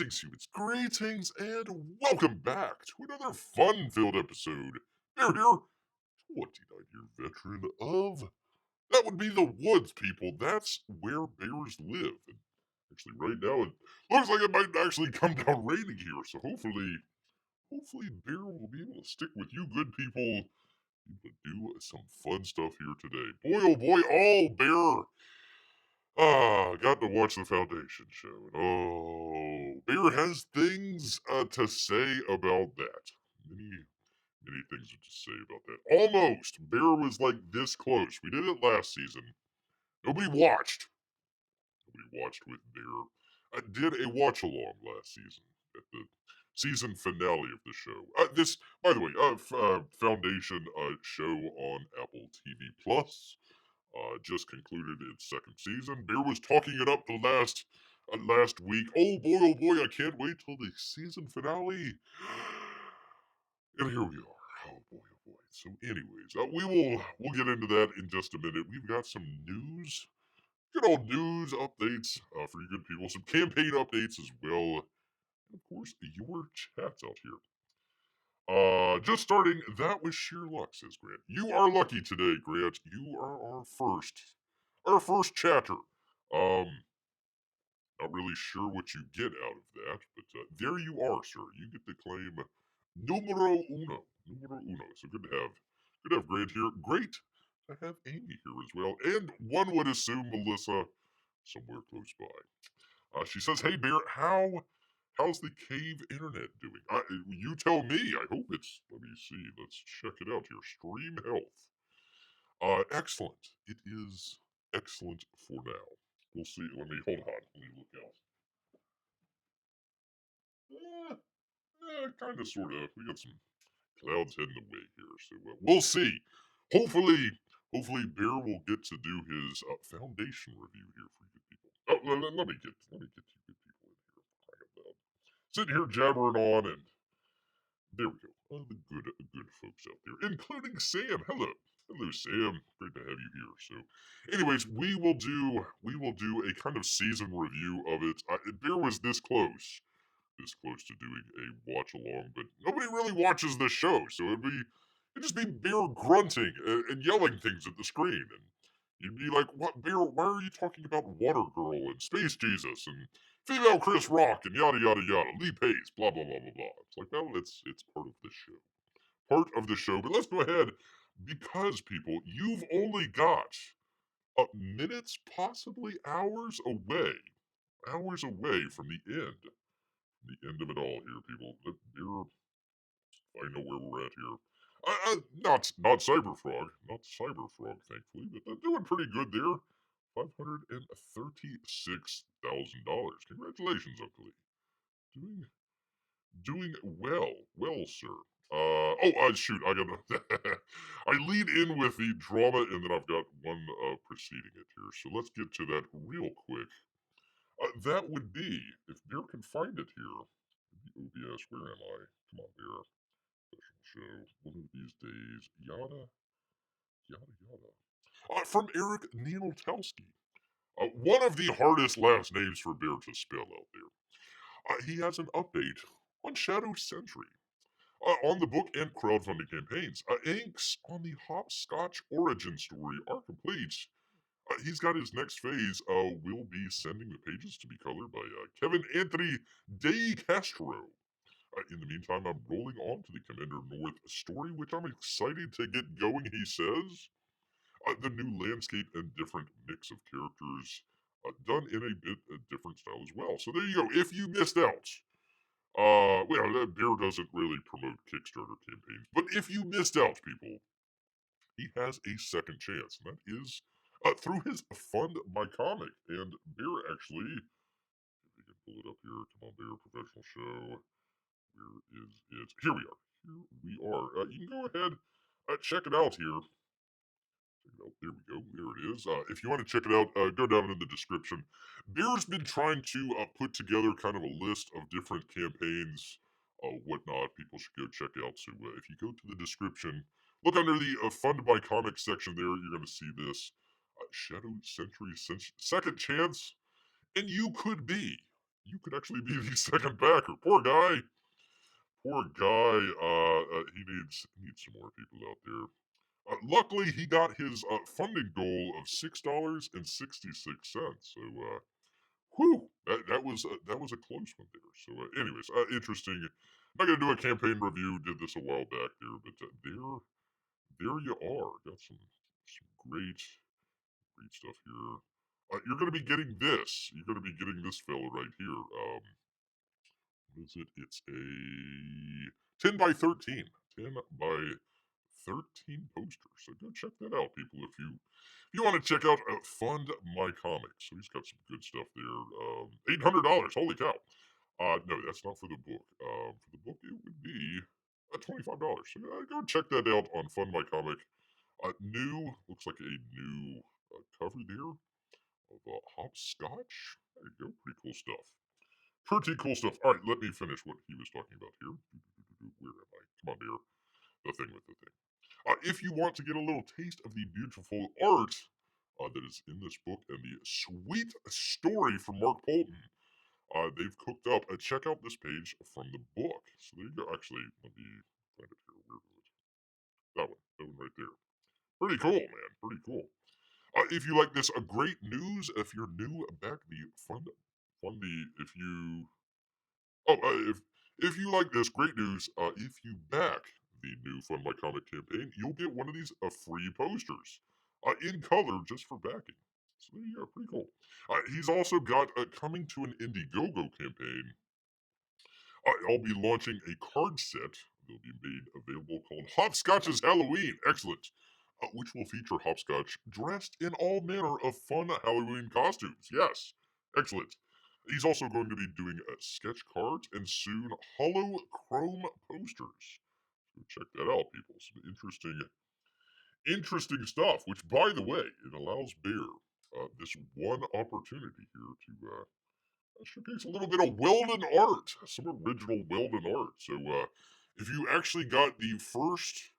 Greetings, humans, greetings, and welcome back to another fun-filled episode. Bear here, 29-year veteran of, that would be the woods, people. That's where bears live. And actually, right now, it looks like it might actually come down raining here, so hopefully Bear will be able to stick with you good people to do some fun stuff here today. Boy, oh boy, oh, Bear! Got to watch the Foundation show. Oh, Bear has things to say about that. Many things to say about that. Almost. Bear was like this close. We did it last season. Nobody watched. Nobody watched with Bear. I did a watch along last season at the season finale of the show. This, by the way, Foundation show on Apple TV Plus. Just concluded its second season. Bear was talking it up the last week. Oh boy, I can't wait till the season finale. And here we are. Oh boy, oh boy. So, anyways, we'll get into that in just a minute. We've got some news, good old news updates for you good people. Some campaign updates as well, and of course your chats out here. Just starting, that was sheer luck, says Grant. You are lucky today, Grant. You are our first chatter. Um, Not really sure what you get out of that, but there you are, sir. You get to claim numero uno. Numero uno. So good to have Grant here. Great to have Amy here as well. And one would assume Melissa somewhere close by. She says, "Hey Bear, how's the cave internet doing? You tell me. I hope it's. Let me see. Let's check it out here. Stream health. Excellent. It is excellent for now. We'll see. Hold on. Let me look out. Kind of, sort of. We got some clouds heading away here, so we'll see. Hopefully, Bear will get to do his foundation review here for you people. Oh, let me get you good people in here. Crying out loud. Sitting here jabbering on, and there we go. The good folks out there, including Sam. Hello, Sam. Great to have you here. So, anyways, we will do a kind of season review of it. Bear was this close to doing a watch along, but nobody really watches the show, so it'd just be Bear grunting and yelling things at the screen, and you'd be like, "What, Bear? Why are you talking about Water Girl and Space Jesus and female Chris Rock and yada yada yada, Lee Pace, blah blah blah blah blah?" It's like, well, it's part of the show, But let's go ahead because people, you've only got minutes, possibly hours away from the end of it all here, people. I know where we're at here. Not CyberFrog, thankfully, but they're doing pretty good there. $536,000. Congratulations, Uncle Lee. Doing well, sir. Shoot, I gotta. I lead in with the drama, and then I've got one preceding it here. So let's get to that real quick. That would be, if Bear can find it here, the OBS. Where am I? Come on, Bear. Special show. One of these days. Yada, yada, yada. From Eric Ninaltowski. One of the hardest last names for Bear to spell out there. He has an update on Shadow Sentry. On the book and crowdfunding campaigns. Inks on the Hopscotch origin story are complete. He's got his next phase. Will be sending the pages to be colored by Kevin Anthony De Castro. In the meantime, I'm rolling on to the Commander North story, which I'm excited to get going, he says. The new landscape and different mix of characters done in a bit different style as well. So there you go. If you missed out, Bear doesn't really promote Kickstarter campaigns, but if you missed out, people, he has a second chance, and that is through his Fund My Comic. And Bear actually, if we can pull it up here, come on, Bear, professional show. Where is it? Here we are. Here we are. You can go ahead, check it out here. There we go. There it is. If you want to check it out, go down in the description. Bear's been trying to put together kind of a list of different campaigns, whatnot. People should go check out. So if you go to the description, look under the Fund by Comics section there, you're going to see this Shadow Sentry Second Chance, and you could actually be the second backer. Poor guy. Poor guy. He needs some more people out there. Luckily, he got his funding goal of $6.66. So, whew, that was a close one there. So, anyways, interesting. I'm not gonna do a campaign review. Did this a while back there, but there you are. Got some great stuff here. You're gonna be getting this. You're gonna be getting this fella right here. What is it? It's a 10 by 13. 10 by 13 posters. So go check that out, people. If you want to check out Fund My Comics. So he's got some good stuff there. $800. Holy cow. No, that's not for the book. For the book, it would be $25. So go check that out on Fund My Comic. Looks like a new cover there of hopscotch. There you go. Pretty cool stuff. Pretty cool stuff. All right, let me finish what he was talking about here. Where am I? Come on, dear. The thing with the thing. If you want to get a little taste of the beautiful art that is in this book and the sweet story from Mark Polton, they've cooked up. Check out this page from the book. So there you go. Actually, let me find it here. Where was it? That one right there. Pretty cool, man. Pretty cool. If you like this, great news. If you're new, back the if you if you like this, great news. If you back the new Fund My Comic campaign, you'll get one of these free posters in color just for backing. So there you go, pretty cool. He's also got coming to an Indiegogo campaign. I'll be launching a card set that'll be made available called Hopscotch's Halloween. Excellent. Which will feature Hopscotch dressed in all manner of fun Halloween costumes. Yes, excellent. He's also going to be doing sketch cards and soon holochrome posters. So check that out, people. Some interesting stuff. Which, by the way, it allows Bear this one opportunity here to showcase a little bit of Weldon art, some original Weldon art. So, if you actually got the first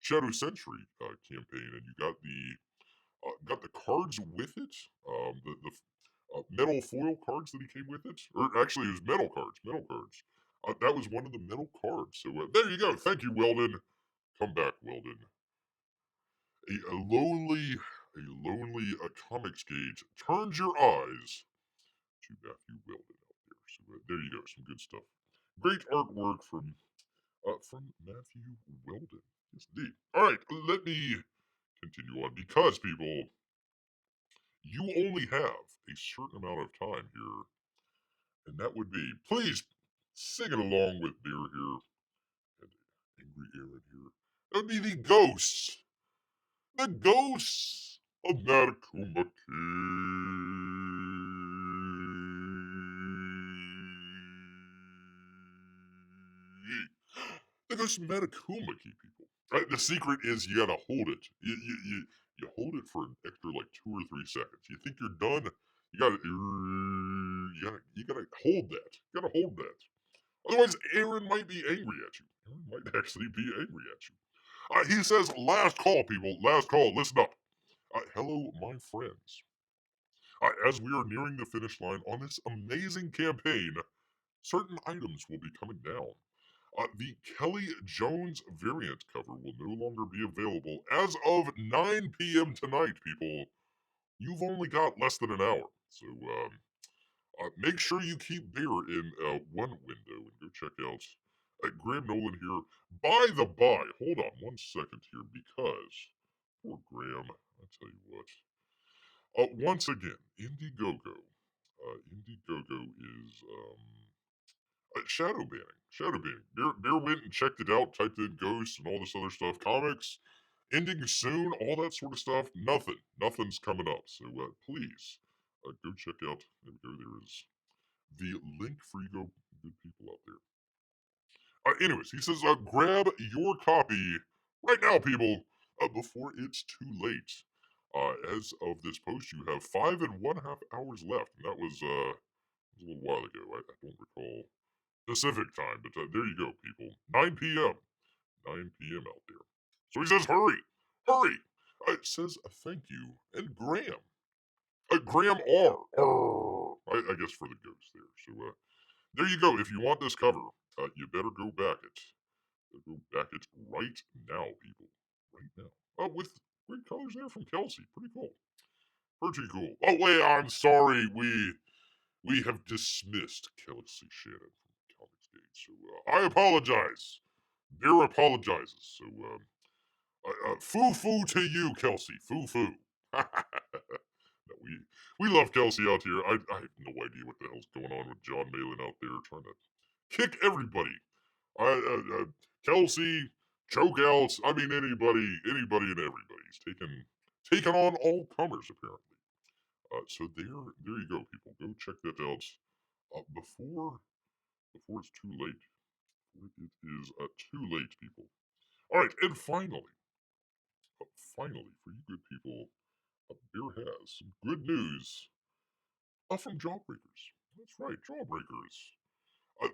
Shadow Sentry campaign and you got the cards with it, the metal foil cards that he came with it, or actually it was metal cards. That was one of the metal cards. So there you go. Thank you, Weldon. Come back, Weldon. A lonely comics gauge turns your eyes to Matthew Weldon out there. So there you go, some good stuff. Great artwork from Matthew Weldon. Yes, indeed. All right, let me continue on because people, you only have a certain amount of time here, and that would be please sing it along with Beer here and Angry Aaron here. That would be the ghosts of Matecumbe. The ghosts of Matecumbe, people. Right? The secret is you gotta hold it. You hold it for an extra like 2 or 3 seconds. You think you're done, you gotta hold that. You gotta hold that. Otherwise, Aaron might be angry at you. Aaron might actually be angry at you. He says, last call, people. Last call. Listen up. Hello, my friends. As we are nearing the finish line on this amazing campaign, certain items will be coming down. The Kelly Jones variant cover will no longer be available as of 9 p.m. tonight, people. You've only got less than an hour. So, make sure you keep beer in one window and go check out Graham Nolan here. By the by, hold on 1 second here because poor Graham, I tell you what. Once again, Indiegogo. Indiegogo is shadow banning. Shadow banning. Beer went and checked it out, typed in ghosts and all this other stuff. Comics ending soon, all that sort of stuff. Nothing's coming up. So please go check out. There we go. There is the link for you good people out there. Anyways, he says, grab your copy right now, people, before it's too late. As of this post, you have 5.5 hours left, and that was a little while ago. I don't recall Pacific time, but there you go, people. 9 p.m. 9 p.m. out there. So he says, hurry. It says, thank you, and Graham. Graham R. I guess for the ghost there. So there you go. If you want this cover, you better go back it. Go back it right now, people. Right now. With great colors there from Kelsey. Pretty cool. Pretty cool. Oh wait, I'm sorry. We have dismissed Kelsey Shannon from Comics Gate. So I apologize. Bear apologizes. So foo foo to you, Kelsey. Foo foo. No, we love Kelsey out here. I have no idea what the hell's going on with John Malin out there trying to kick everybody. Kelsey, chokeouts. I mean, anybody and everybody. He's taken on all comers apparently. So there you go, people. Go check that out before it's too late. It is too late, people. All right, and finally, for you good people, Bear has some good news from Jawbreakers. That's right, Jawbreakers.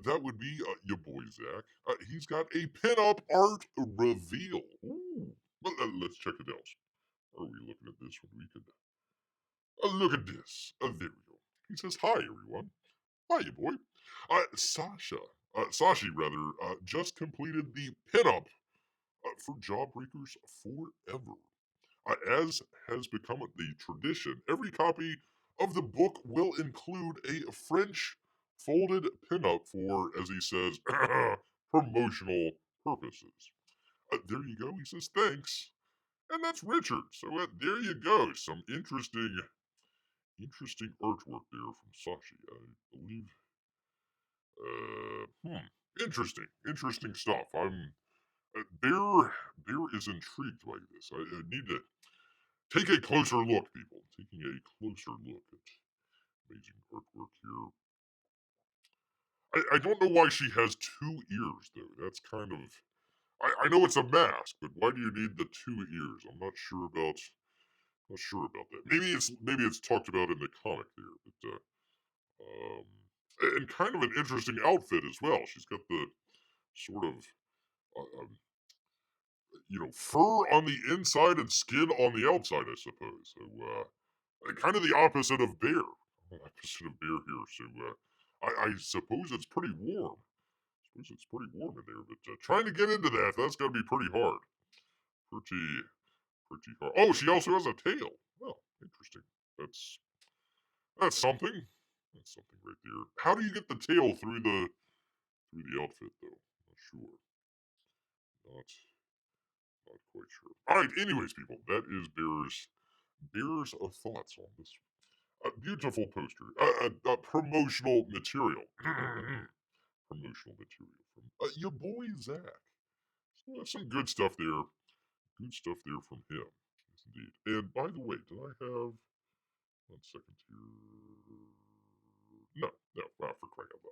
That would be your boy Zach. He's got a pinup art reveal. Ooh. Well, let's check it out. Are we looking at this one? We could look at this. There we go. He says, "Hi everyone. Hi, you boy. Sashi rather, just completed the pinup for Jawbreakers Forever. As has become the tradition, every copy of the book will include a French folded pinup for, as he says, promotional purposes. There you go. He says thanks, and that's Richard. So there you go. Some interesting artwork there from Sashi. I believe. Interesting stuff. Bear is intrigued by this. I need to take a closer look, people. Taking a closer look at amazing artwork here. I don't know why she has two ears, though. That's kind of. I know it's a mask, but why do you need the two ears? I'm not sure about. Not sure about that. Maybe it's talked about in the comic there, but um, and kind of an interesting outfit as well. She's got the sort of fur on the inside and skin on the outside, I suppose. So kind of the opposite of bear. Opposite of bear here. So I suppose it's pretty warm. I suppose it's pretty warm in there, but trying to get into that's got to be pretty hard. Pretty hard. Oh, she also has a tail. Well, interesting. That's that's something. That's something right there. How do you get the tail through the outfit though? Not sure. Not quite sure. All right. Anyways, people, that is Bear's thoughts on this beautiful poster. Promotional material. Promotional material from your boy Zach. So that's some good stuff there. Good stuff there from him. Yes, indeed. And by the way, did I have 1 second here? No, for crying out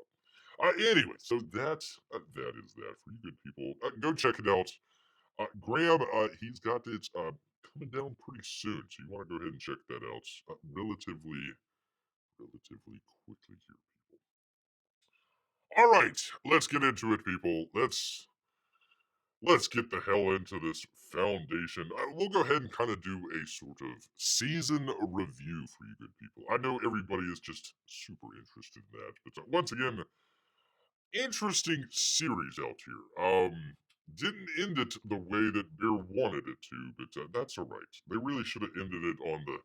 loud. Anyway, so that is that for you good people. Go check it out. Graham, he's got it coming down pretty soon, so you want to go ahead and check that out relatively quickly here, people. All right, let's get into it, people. Let's get the hell into this foundation. We'll go ahead and kind of do a sort of season review for you good people. I know everybody is just super interested in that, but once again, interesting series out here. Didn't end it the way that Bear wanted it to, but that's all right. They really should have ended it on the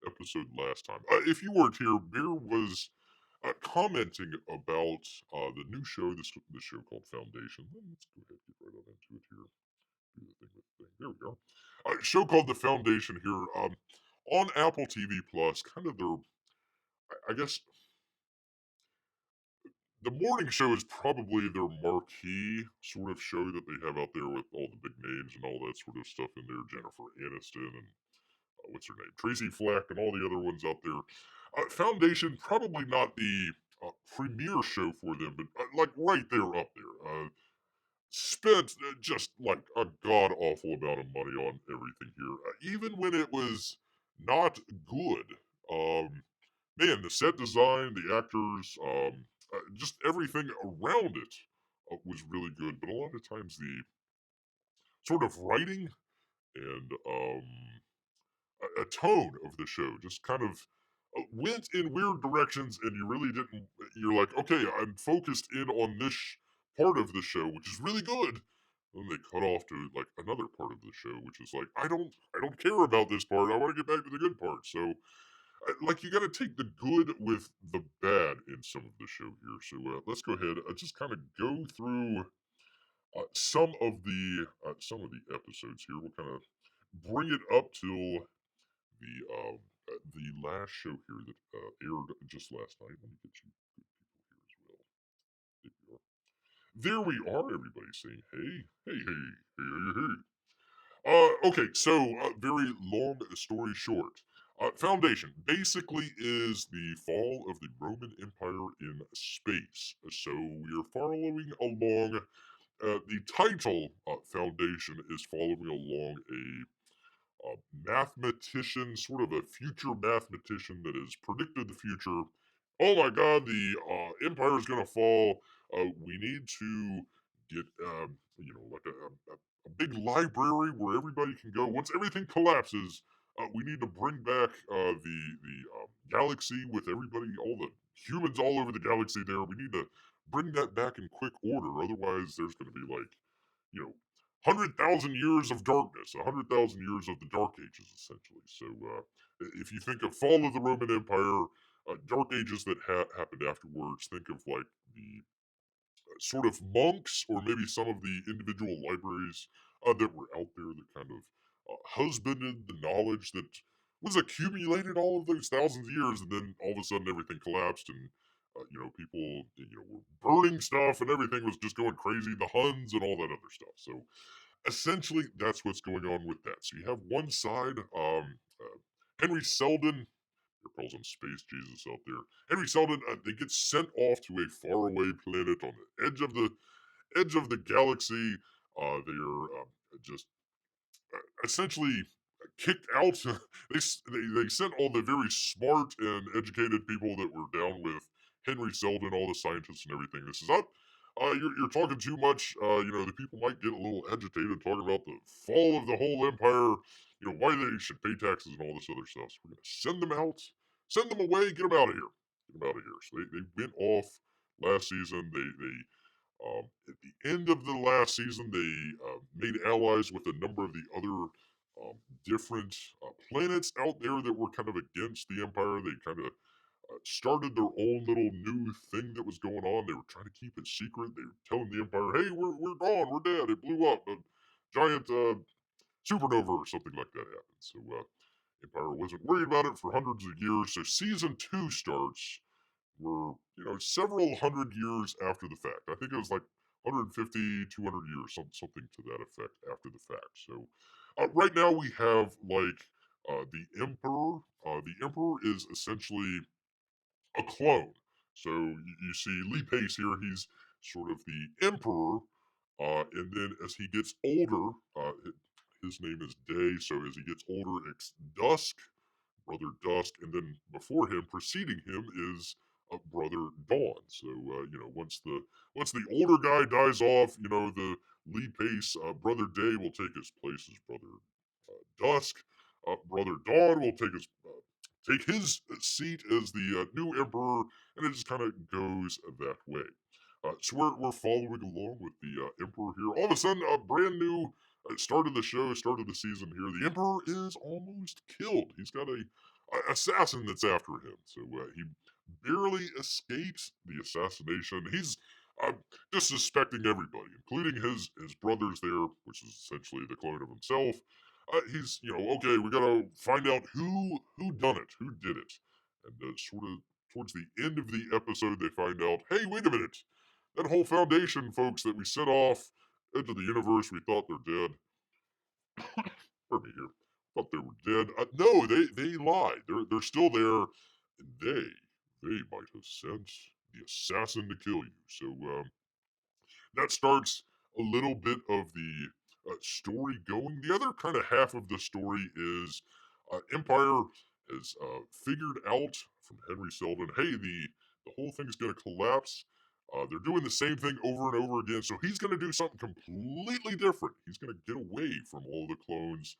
episode last time. If you weren't here, Bear was commenting about the new show, this show called Foundation. Let's go ahead and get right on into it here. Do the thing with the thing. There we go. A show called The Foundation here on Apple TV Plus. Kind of their, I guess, the morning show is probably their marquee sort of show that they have out there with all the big names and all that sort of stuff in there. Jennifer Aniston and what's her name? Tracy Flack and all the other ones out there. Foundation, probably not the premiere show for them, but like right there up there. Spent just like a god awful amount of money on everything here, even when it was not good. Man, the set design, the actors, just everything around it was really good. But a lot of times the sort of writing and a tone of the show just kind of went in weird directions, and you really didn't. You're like, okay, I'm focused in on this part of the show, which is really good. Then they cut off to like another part of the show, which is like, I don't care about this part. I want to get back to the good part. So, like, you got to take the good with the bad in some of the show here. So let's go ahead. Just kind of go through some of the episodes here. We'll kind of bring it up till the last show here that aired just last night. Let me get you good people here as well. There we are. Everybody saying hey, hey, hey, hey, hey, hey. Okay, so very long story short. Foundation basically is the fall of the Roman Empire in space. So we are following along. The title Foundation is following along a mathematician, sort of a future mathematician that has predicted the future. Oh my God, the empire is going to fall. We need to get, like a big library where everybody can go. Once everything collapses, we need to bring back the galaxy with everybody, all the humans all over the galaxy. There, we need to bring that back in quick order. Otherwise, there's going to be like, you know, 100,000 years of darkness, 100,000 years of the Dark Ages, essentially. So, if you think of fall of the Roman Empire, Dark Ages that happened afterwards, think of like the sort of monks or maybe some of the individual libraries that were out there that kind of husbanded the knowledge that was accumulated all of those thousands of years, and then all of a sudden everything collapsed, and people were burning stuff, and everything was just going crazy. The Huns and all that other stuff. So essentially, that's what's going on with that. So you have one side, Henry Selden. There calls him Space Jesus out there. Henry Selden, they get sent off to a faraway planet on the edge of the galaxy. They are just essentially kicked out. They sent all the very smart and educated people that were down with Henry Selden, all the scientists and everything. This is not. You're talking too much. The people might get a little agitated talking about the fall of the whole empire. Why they should pay taxes and all this other stuff. So we're gonna send them out, send them away, get them out of here, get them out of here. So they went off last season. At the end of the last season, they made allies with a number of the other different planets out there that were kind of against the Empire. They kind of started their own little new thing that was going on. They were trying to keep it secret. They were telling the Empire, "Hey, we're gone. We're dead. It blew up. A giant supernova or something like that happened." So Empire wasn't worried about it for hundreds of years. So season two starts were, several hundred years after the fact. I think it was like 150, 200 years, something to that effect after the fact. So right now we have like the Emperor. The Emperor is essentially a clone. So you see Lee Pace here, he's sort of the Emperor. And then as he gets older, his name is Day. So as he gets older, it's Dusk, Brother Dusk, and then before him, preceding him, is Brother Dawn. So once the older guy dies off, the Lee Pace Brother Day will take his place as Brother Dusk. Brother Dawn will take his seat as the new emperor, and it just kind of goes that way. So we're following along with the emperor here. All of a sudden, a brand new start of the show, start of the season here. The emperor is almost killed. He's got a assassin that's after him. So he barely escapes the assassination. He's uh, just suspecting everybody, including his brothers there, which is essentially the clone of himself. He's okay. We gotta find out who done it, who did it, and sort of towards the end of the episode, they find out, hey, wait a minute, that whole Foundation folks that we sent off into the universe, we thought they're dead. Pardon me here. Thought they were dead. No, they lied. They're still there, and they might have sent the assassin to kill you. So that starts a little bit of the story going. The other kind of half of the story is Empire has figured out from Henry Selden, hey, the whole thing's going to collapse. They're doing the same thing over and over again, so he's going to do something completely different. He's going to get away from all the clones.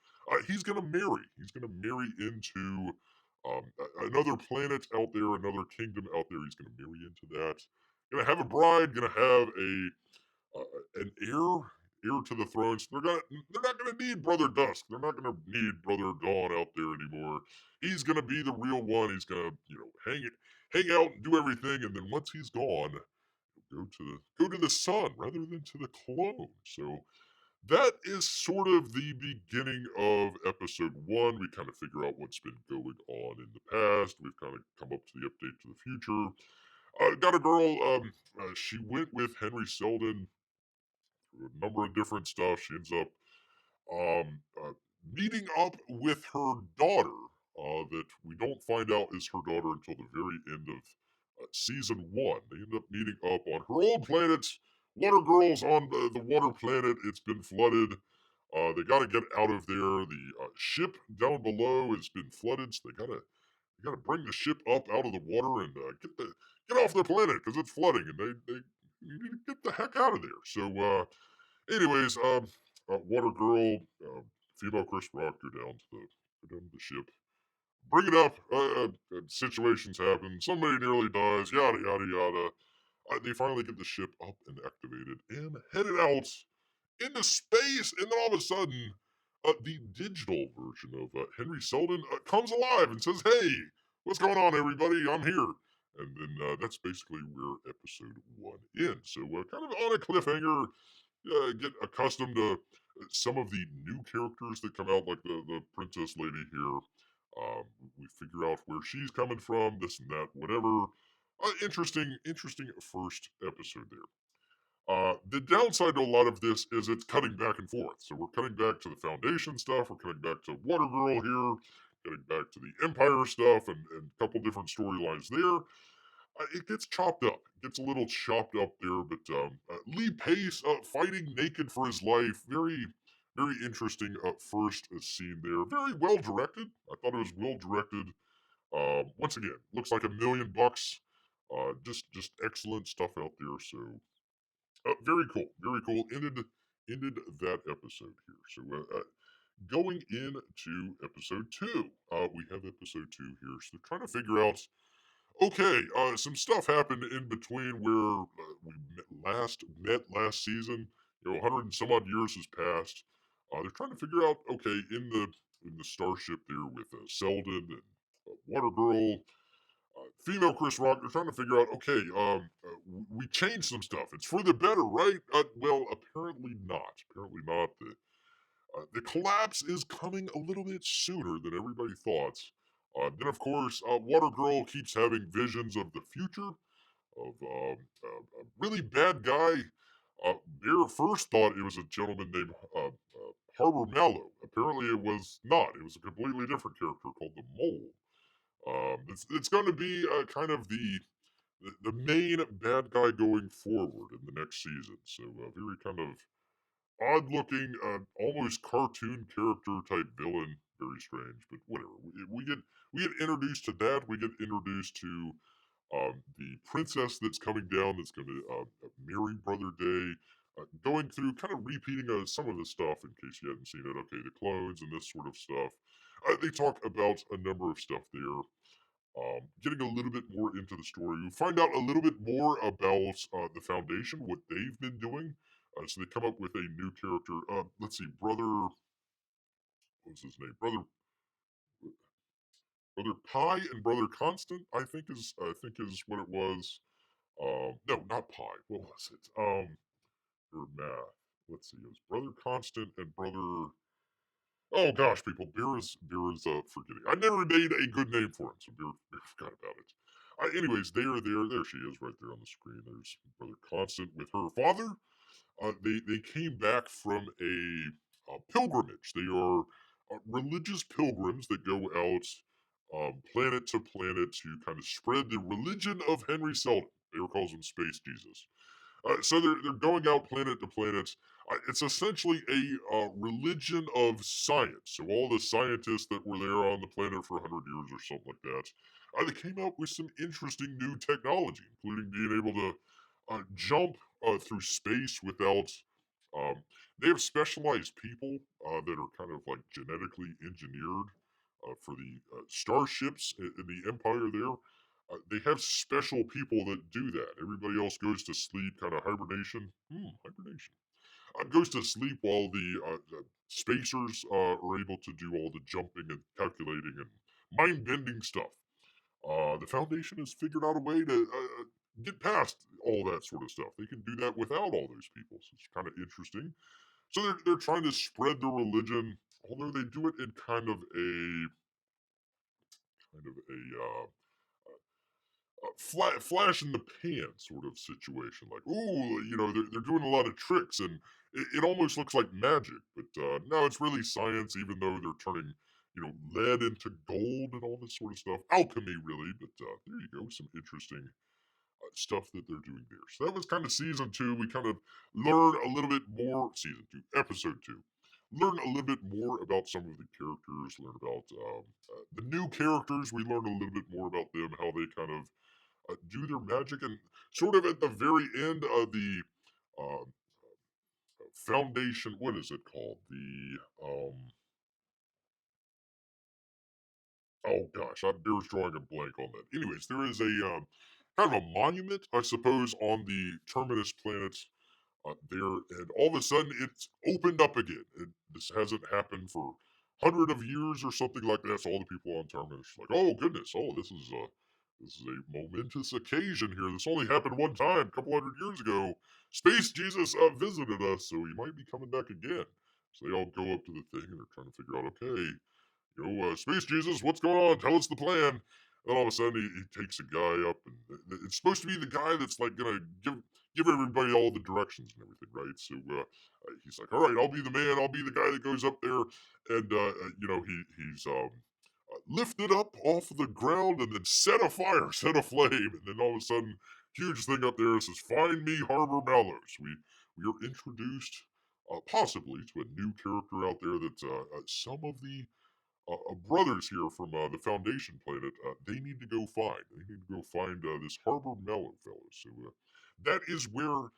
He's going to marry. He's going to marry into Another planet out there, another kingdom out there. He's going to marry into that. Going to have a bride. Going to have an heir to the throne. So they're not gonna need Brother Dusk. They're not gonna need Brother Dawn out there anymore. He's gonna be the real one. He's gonna hang out and do everything, and then once he's gone, go to the sun rather than to the clone. So that is sort of the beginning of episode one. We kind of figure out what's been going on in the past. We've kind of come up to the update to the future. Got a girl. She went with Henry Selden through a number of different stuff. She ends up um, uh, meeting up with her daughter, that we don't find out is her daughter until the very end of season one. They end up meeting up on her old planet. Water Girl's on the water planet. It's been flooded. They got to get out of there. The ship down below has been flooded, so they gotta bring the ship up out of the water and get off the planet because it's flooding, and they you need to get the heck out of there. So, anyways, Water Girl, female Chris Rock go down to the ship, bring it up. Situations happen. Somebody nearly dies. Yada yada yada. They finally get the ship up and activated and headed out into space, and then all of a sudden, the digital version of Henry Selden comes alive and says, "Hey, what's going on, everybody? I'm here." And then that's basically where episode one ends. So, kind of on a cliffhanger. Get accustomed to some of the new characters that come out, like the princess lady here. We figure out where she's coming from, this and that, whatever. Interesting first episode there. The downside to a lot of this is it's cutting back and forth. So we're cutting back to the Foundation stuff. We're cutting back to Water Girl here. Cutting back to the Empire stuff and a couple different storylines there. It gets chopped up. It gets a little chopped up there, but Lee Pace fighting naked for his life. Very interesting first scene there. Very well directed. I thought it was well directed. Once again, looks like $1 million. Just excellent stuff out there. So very cool, very cool. Ended that episode here. So going into episode two, we have episode two here. So they're trying to figure out. Okay, some stuff happened in between where we met last season. 100 and some odd years has passed. They're trying to figure out. Okay, in the starship there with Selden and Water Girl, female Chris Rock. They're trying to figure out. Okay, we changed some stuff. It's for the better, right? Well, apparently not. Apparently not. The collapse is coming a little bit sooner than everybody thought. Then, of course, Water Girl keeps having visions of the future of a really bad guy. Their first thought it was a gentleman named Harbor Mallow. Apparently, it was not. It was a completely different character called the Mole. It's going to be kind of the main bad guy going forward in the next season. So, very kind of odd looking, almost cartoon character type villain. Very strange, but whatever. We get introduced to that. We get introduced to the princess that's coming down. That's going to marry Brother Day. Going through, kind of repeating some of the stuff in case you hadn't seen it. Okay, the clones and this sort of stuff. They talk about a number of stuff there. Getting a little bit more into the story, you find out a little bit more about the Foundation, what they've been doing. So they come up with a new character. Let's see, what's his name? Brother Pi and Brother Constant. I think is what it was. No, not Pi. What was it? Or math. Let's see. It was Brother Constant and Brother. Oh gosh, people, Beer is forgetting. I never made a good name for him, so Beer forgot about it. Anyways, they are there. There she is, right there on the screen. There's Brother Constant with her father. They came back from a pilgrimage. They are religious pilgrims that go out planet to planet to kind of spread the religion of Henry Seldon. They calls him Space Jesus. So they're going out planet to planet. It's essentially a religion of science. So all the scientists that were there on the planet for 100 years or something like that, they came out with some interesting new technology, including being able to jump through space without. Um, they have specialized people that are kind of like genetically engineered. for the starships in the Empire there. They have special people that do that. Everybody else goes to sleep, kind of hibernation. Hibernation. Goes to sleep while the spacers are able to do all the jumping and calculating and mind bending stuff. The Foundation has figured out a way to get past all that sort of stuff. They can do that without all those people. So it's kind of interesting. So they're trying to spread their religion, although they do it in kind of a flash in the pan sort of situation. Like, ooh, they're doing a lot of tricks, and it almost looks like magic. But no, it's really science. Even though they're turning, lead into gold and all this sort of stuff, alchemy, really. But there you go, some interesting stuff that they're doing there. So that was kind of season two. We kind of learn a little bit more. Season two, episode two. Learn a little bit more about some of the characters. Learn about the new characters. We learn a little bit more about them, how they kind of do their magic, and sort of at the very end of the uh, foundation. What is it called? Oh gosh, there's drawing a blank on that. Anyways, there is a kind of a monument, I suppose, on the terminus planet there, and all of a sudden it's opened up again. This hasn't happened for hundred of years or something like that. So all the people on terminus are like, oh goodness, this is a momentous occasion here. This only happened one time, a couple hundred years ago. Space Jesus visited us, so he might be coming back again. So they all go up to the thing and they're trying to figure out, okay, Space Jesus, what's going on? Tell us the plan. And all of a sudden, he takes a guy up, and it's supposed to be the guy that's like gonna give everybody all the directions and everything, right? So he's like, "All right, I'll be the man. I'll be the guy that goes up there, and he's lifted up off the ground and then set afire, set aflame, and then all of a sudden, huge thing up there says, 'Find me Harbor Mallows.' We are introduced." Possibly to a new character out there that some of the brothers here from the Foundation planet, they need to go find. They need to go find this Harbor Mellow fellow. So that is where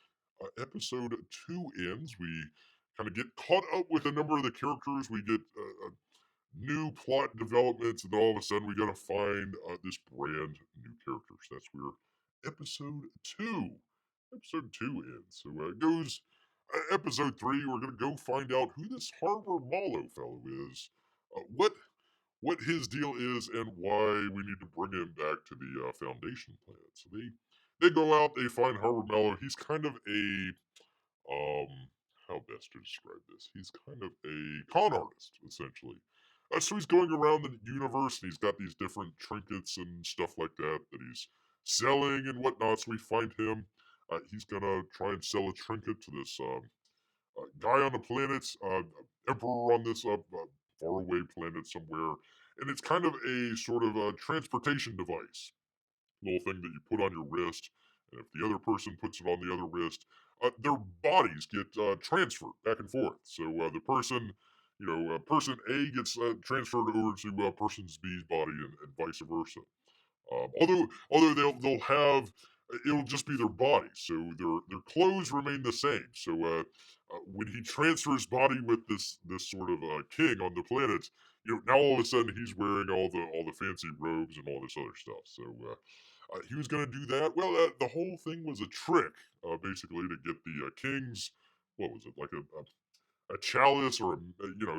episode two ends. We kind of get caught up with a number of the characters. We get new plot developments, and then all of a sudden we gotta find this brand new character. So that's where episode two, episode two ends. So it goes. Episode three, we're gonna go find out who this Harbor Mallow fellow is. What his deal is and why we need to bring him back to the Foundation planet. So they go out, they find Harbor Mallow. He's kind of a how best to describe this? He's kind of a con artist, essentially. So he's going around the universe and he's got these different trinkets and stuff like that that he's selling and whatnot. So we find him. He's gonna try and sell a trinket to this guy on the planet, emperor on this faraway planet somewhere, and it's kind of a sort of a transportation device, little thing that you put on your wrist, and if the other person puts it on the other wrist, their bodies get transferred back and forth. So the person, person A gets transferred over to person B's body, and vice versa. Although they'll have it'll just be their bodies, so their clothes remain the same. So when he transfers body with this sort of king on the planet, now all of a sudden he's wearing all the fancy robes and all this other stuff. So he was going to do that. Well, the whole thing was a trick, basically to get the king's what was it like a chalice or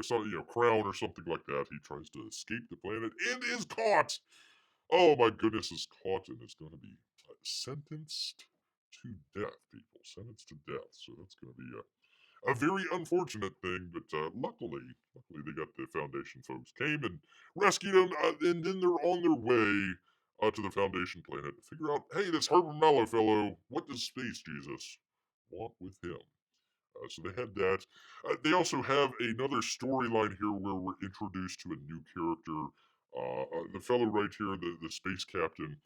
some crown or something like that. He tries to escape the planet and is caught. Oh my goodness, is caught and is going to be sentenced to death, people. Sentenced to death. So that's going to be a very unfortunate thing, but luckily they got the Foundation folks came and rescued him, and then they're on their way to the Foundation planet to figure out, hey, this Harbor Mallow fellow, what does Space Jesus want with him? So they had that. They also have another storyline here where we're introduced to a new character. The fellow right here, the space captain,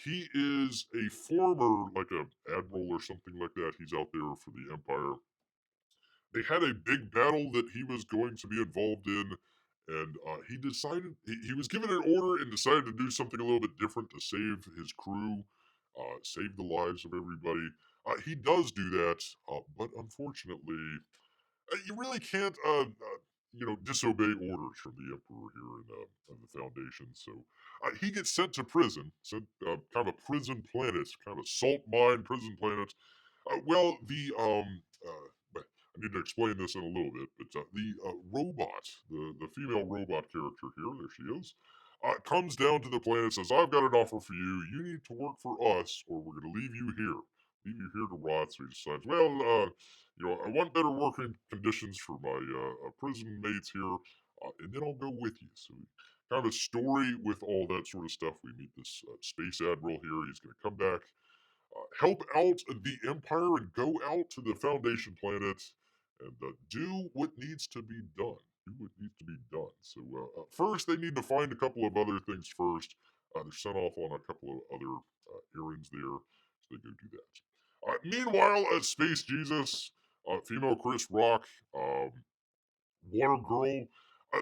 he is a former, like a admiral or something like that. He's out there for the Empire. They had a big battle that he was going to be involved in, and he decided he was given an order and decided to do something a little bit different to save his crew, save the lives of everybody. He does do that, but unfortunately, you really can't. disobey orders from the Emperor here in the Foundation. So he gets sent to prison, sent kind of a prison planet, kind of salt mine prison planet. Well, but I need to explain this in a little bit, but the robot, the female robot character here, there she is, comes down to the planet and says, "I've got an offer for you. You need to work for us, or we're going to leave you here. Leave you here to rot." So he decides, well, I want better working conditions for my prison mates here, and then I'll go with you. So kind of a story with all that sort of stuff. We meet this space admiral here. He's going to come back, help out the Empire, and go out to the Foundation planet and do what needs to be done. Do what needs to be done. So first, they need to find a couple of other things first. They're sent off on a couple of other errands there, so they go do that. Meanwhile, at Space Jesus, female Chris Rock, Water Girl,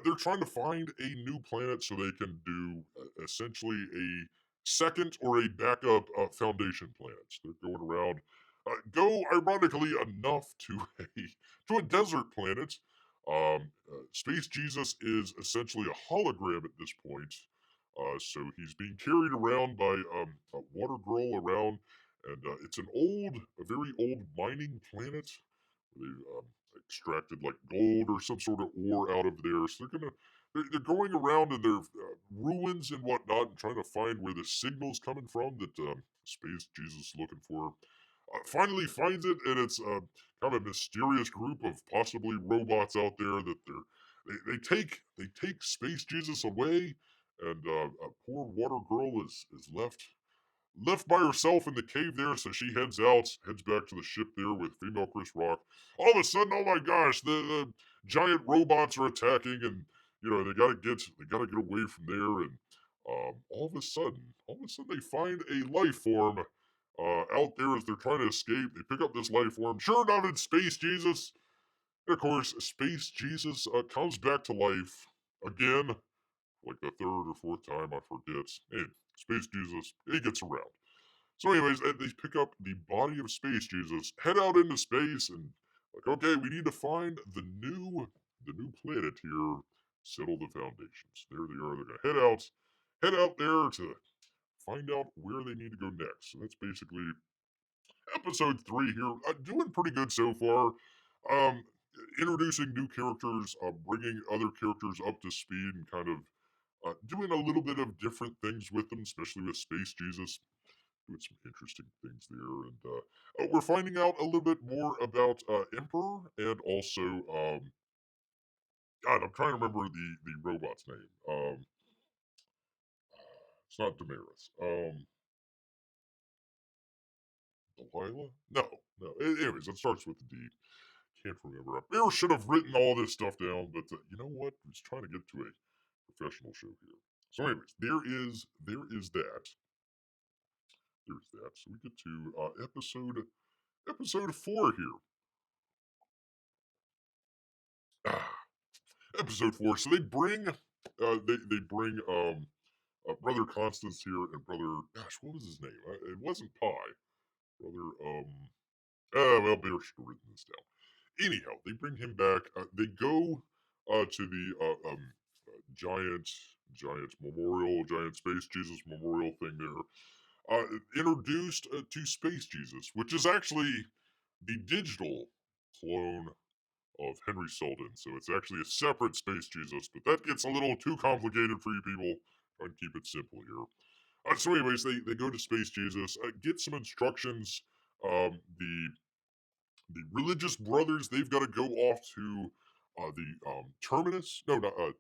they're trying to find a new planet so they can do essentially a second or a backup Foundation planet. So they're going around, go ironically enough to a desert planet. Space Jesus is essentially a hologram at this point. So he's being carried around by a Water Girl around, and it's a very old mining planet. They extracted like gold or some sort of ore out of there. So they're going around in their ruins and whatnot and trying to find where the signal's coming from that Space Jesus is looking for. Finally finds it, and it's kind of a mysterious group of possibly robots out there that they take Space Jesus away, and a poor Water Girl is left by herself in the cave there, so she heads back to the ship there with female Chris Rock. All of a sudden, oh my gosh, the giant robots are attacking, and they gotta get away from there, and all of a sudden, they find a life form out there as they're trying to escape. They pick up this life form. Sure enough, it's Space Jesus. And of course, Space Jesus comes back to life again, like the third or fourth time, I forget. Hey, Space Jesus, he gets around. So, anyways, they pick up the body of Space Jesus, head out into space, and like, okay, we need to find the new planet here, settle the foundations. There they are. They're gonna head out there to find out where they need to go next. So that's basically episode 3 here. Doing pretty good so far. Um, Introducing new characters, bringing other characters up to speed, and kind of doing a little bit of different things with them, especially with Space Jesus. Doing some interesting things there, and we're finding out a little bit more about Emperor, and also, God, I'm trying to remember the robot's name. It's not Damaris. Delilah? No, no. Anyways, it starts with a D. Can't remember. I really should have written all this stuff down, but you know what? I was trying to get to a professional show here. So, anyways, there is that. There's that. So we get to episode 4 here. Ah, episode 4. So they bring brother Constance here, and brother, gosh, what was his name? It wasn't Pie. Brother, well, better should have written this down. Anyhow, they bring him back. They go to the giant memorial, giant Space Jesus memorial thing there. Introduced to Space Jesus, which is actually the digital clone of Henry Selden. So it's actually a separate Space Jesus, but that gets a little too complicated for you people. Try and keep it simple here. So, anyways, they go to Space Jesus, get some instructions. The religious brothers, they've got to go off to the terminus. No, not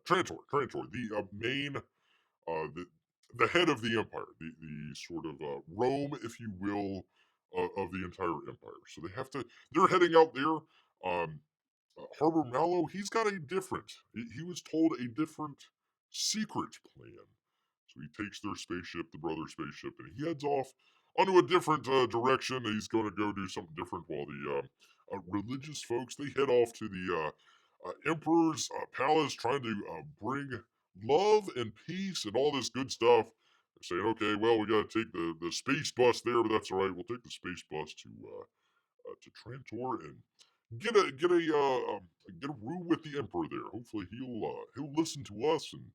Trantor, the main the head of the empire, the sort of Rome, if you will, of the entire empire. So they're heading out there. Harbor Mallow, he's got a different, he was told a different secret plan. So he takes their spaceship, the brother spaceship, and he heads off onto a different direction. He's going to go do something different while the religious folks, they head off to the emperor's palace trying to bring love and peace and all this good stuff. They're saying, okay, well, we got to take the space bus there, but that's all right. We'll take the space bus to Trantor, and get a room with the emperor there. Hopefully he'll listen to us and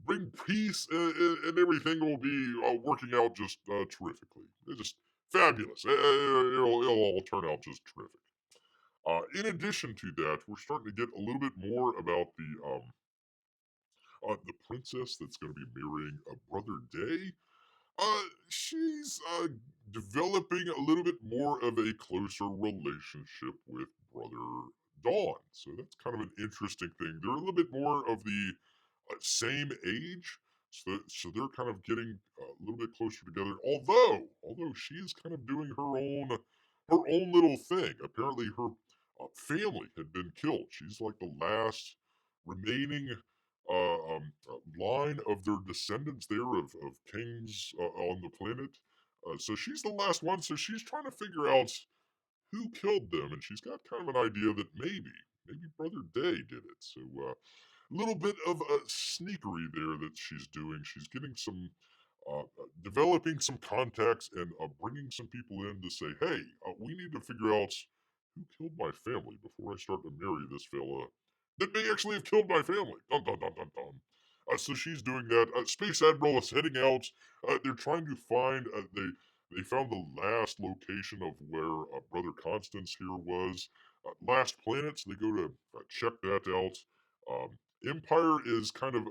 bring peace, and everything will be working out just terrifically. It's just fabulous. It'll all turn out just terrific. In addition to that, we're starting to get a little bit more about the princess that's going to be marrying a brother Day. She's developing a little bit more of a closer relationship with brother Dawn. So that's kind of an interesting thing. They're a little bit more of the same age, so they're kind of getting a little bit closer together. Although she's kind of doing her own little thing. Apparently, her family had been killed. She's like the last remaining line of their descendants there of kings on the planet. So she's the last one. So she's trying to figure out who killed them, and she's got kind of an idea that maybe Brother Day did it. So a little bit of a sneakery there that she's doing. She's getting some, developing some contacts and bringing some people in to say, hey, we need to figure out who killed my family before I start to marry this fella that may actually have killed my family. Dun dun dun dun dun. So she's doing that. Space Admiral is heading out. They're trying to find. They found the last location of where Brother Constance here was. Last planet. So they go to check that out. Empire is kind of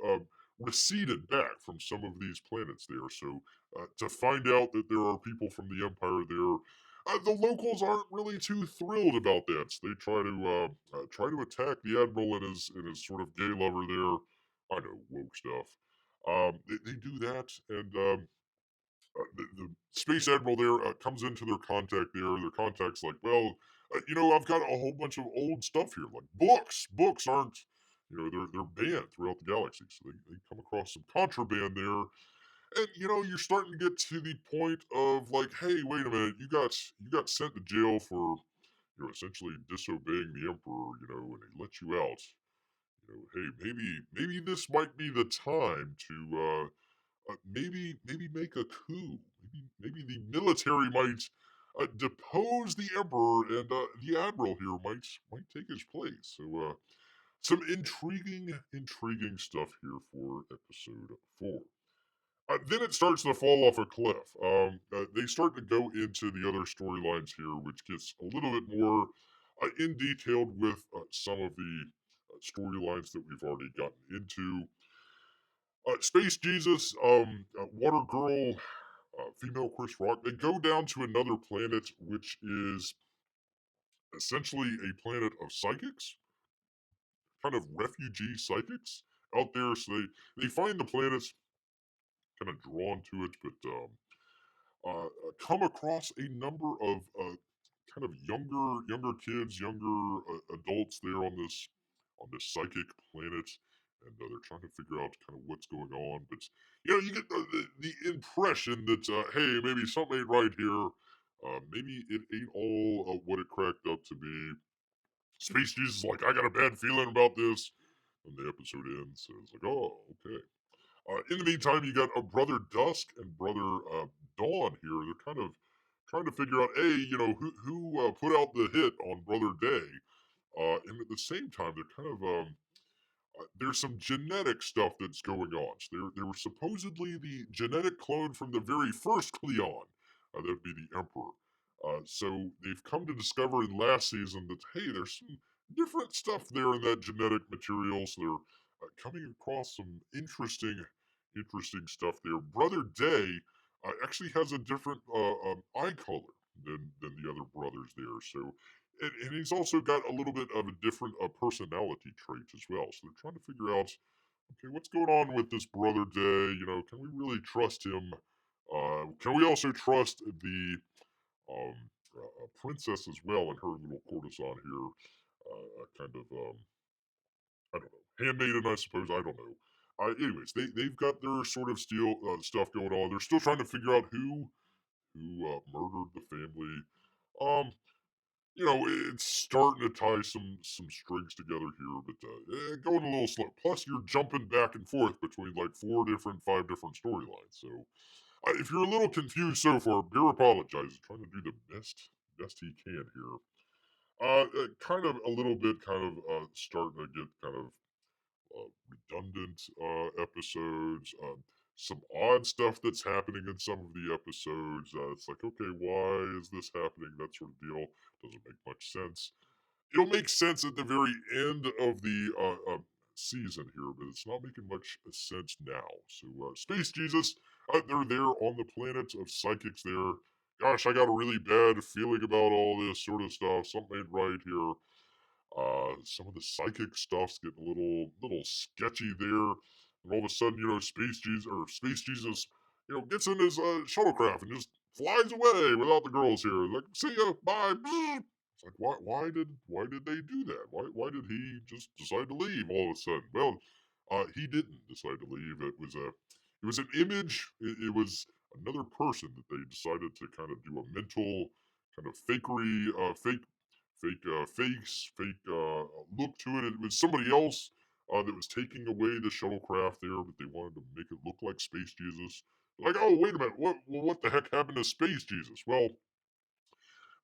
receded back from some of these planets there. So to find out that there are people from the Empire there, the locals aren't really too thrilled about that. So they try to attack the admiral and his sort of gay lover there. I know, woke stuff. They do that, and the space admiral there comes into their contact there. Their contact's like, well, I've got a whole bunch of old stuff here, like books. Books aren't, they're banned throughout the galaxy. So they come across some contraband there, and you're starting to get to the point of like, hey, wait a minute, you got sent to jail for essentially disobeying the emperor, and he let you out. Hey, maybe this might be the time to maybe make a coup. Maybe the military might depose the emperor, and the admiral here might take his place. So some intriguing stuff here for episode 4. Then it starts to fall off a cliff. They start to go into the other storylines here, which gets a little bit more in detailed with some of the storylines that we've already gotten into. Space Jesus, Water Girl, female Chris Rock, they go down to another planet, which is essentially a planet of psychics, kind of refugee psychics out there. So they find the planet, kind of drawn to it, but come across a number of kind of younger kids, younger adults there on this psychic planet, and they're trying to figure out kind of what's going on. But you get the impression that hey, maybe something ain't right here. Maybe it ain't all what it cracked up to be. Space Jesus is like, I got a bad feeling about this. And the episode ends, so it's like, oh, okay. In the meantime, you got a brother Dusk and brother Dawn here. They're kind of trying to figure out, hey, who put out the hit on Brother Day, and at the same time, they're kind of there's some genetic stuff that's going on. So they were supposedly the genetic clone from the very first Cleon, that would be the Emperor. So they've come to discover in last season that hey, there's some different stuff there in that genetic material. So they're coming across some interesting stuff there. Brother Day actually has a different eye color than the other brothers there. So and he's also got a little bit of a different personality trait as well. So they're trying to figure out, okay, what's going on with this brother Day? Can we really trust him? Can we also trust the um, princess as well and her little courtesan here? Kind of, I don't know, handmaiden, I suppose. I don't know. Anyways, they've got their sort of still stuff going on. They're still trying to figure out who murdered the family. Um, it's starting to tie some strings together here, but going a little slow. Plus, you're jumping back and forth between like 5 different storylines. So, if you're a little confused so far, Beer apologizes, trying to do the best he can here. Kind of a little bit, kind of starting to get kind of redundant episodes. Some odd stuff that's happening in some of the episodes. It's like, okay, why is this happening? That sort of deal doesn't make much sense. It'll make sense at the very end of the season here, but it's not making much sense now. So, Space Jesus, they're there on the planet of psychics there. Gosh, I got a really bad feeling about all this sort of stuff. Something ain't right here. Some of the psychic stuff's getting a little sketchy there. And all of a sudden, Space Jesus, gets in his shuttlecraft and just flies away without the girls here. Like, see ya, bye. It's like, why did they do that? Why did he just decide to leave all of a sudden? Well, he didn't decide to leave. It was an image. It was another person that they decided to kind of do a mental kind of fakery, fake look to it. It was somebody else that was taking away the shuttlecraft there, but they wanted to make it look like Space Jesus. Like, oh, wait a minute, what the heck happened to Space Jesus? Well,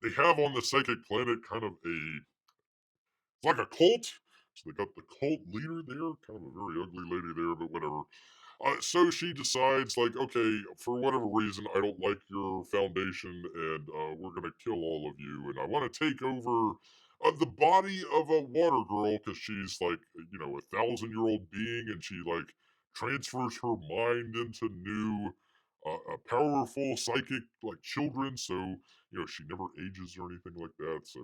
they have on the psychic planet kind of it's like a cult. So they got the cult leader there, kind of a very ugly lady there, but whatever. So she decides, like, okay, for whatever reason, I don't like your foundation, and we're gonna kill all of you, and I want to take over the body of a water girl because she's like, 1,000-year-old being, and she like transfers her mind into new, powerful psychic like children. So she never ages or anything like that. So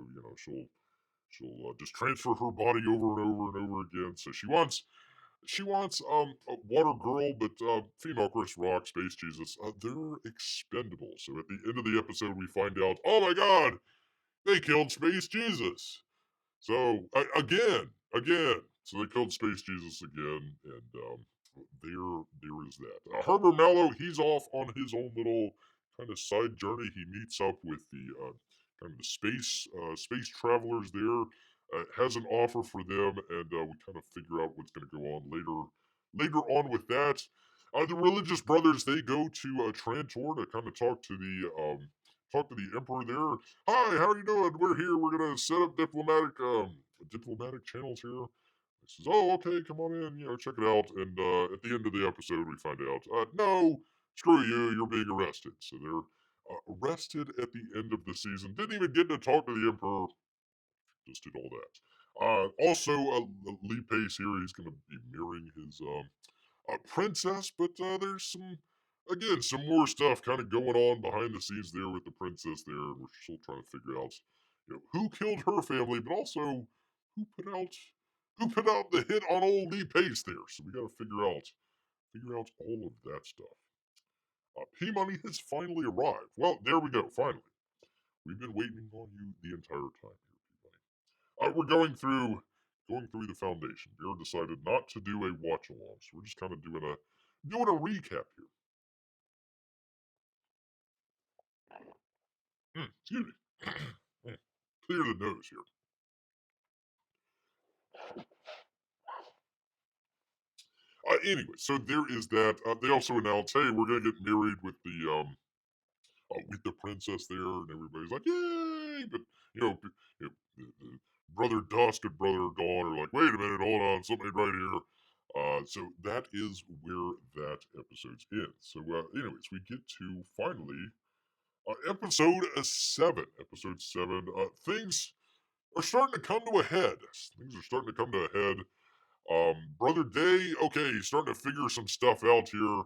she'll just transfer her body over and over and over again. So she wants a water girl, but female Chris Rock, Space Jesus, they're expendable. So at the end of the episode, we find out, oh my God, they killed Space Jesus. So again, so they killed Space Jesus again, and there is that. Herbert Mallow, he's off on his own little kind of side journey. He meets up with the kind of the space travelers there. Has an offer for them, and we kind of figure out what's going to go on later on with that. The religious brothers, they go to Trantor to kind of talk to the emperor there. Hi, how are you doing? We're here. We're gonna set up diplomatic channels here. He says, "Oh, okay, come on in. Check it out." And at the end of the episode, we find out, no, screw you. You're being arrested. So they're arrested at the end of the season. Didn't even get to talk to the emperor. Just did all that. Also, Lee Pace here. He's gonna be marrying his princess, but there's some more stuff kind of going on behind the scenes there with the princess there, and we're still trying to figure out, who killed her family, but also who put out who put out the hit on old Lee Pace there. So we got to figure out all of that stuff. P Money has finally arrived. Well, there we go. Finally, we've been waiting on you the entire time here, P Money. We're going through the foundation. Bear decided not to do a watch along, so we're just kind of doing a recap here. Excuse me. Clear the nose here. Anyway, so there is that. They also announced, hey, we're gonna get married with the princess there, and everybody's like, yay! But brother Dusk and brother Dawn are like, wait a minute, hold on, something right here. So that is where that episode's in. So, anyways, we get to finally episode 7. Episode 7. Things are starting to come to a head. Things are starting to come to a head. Brother Day, okay, he's starting to figure some stuff out here.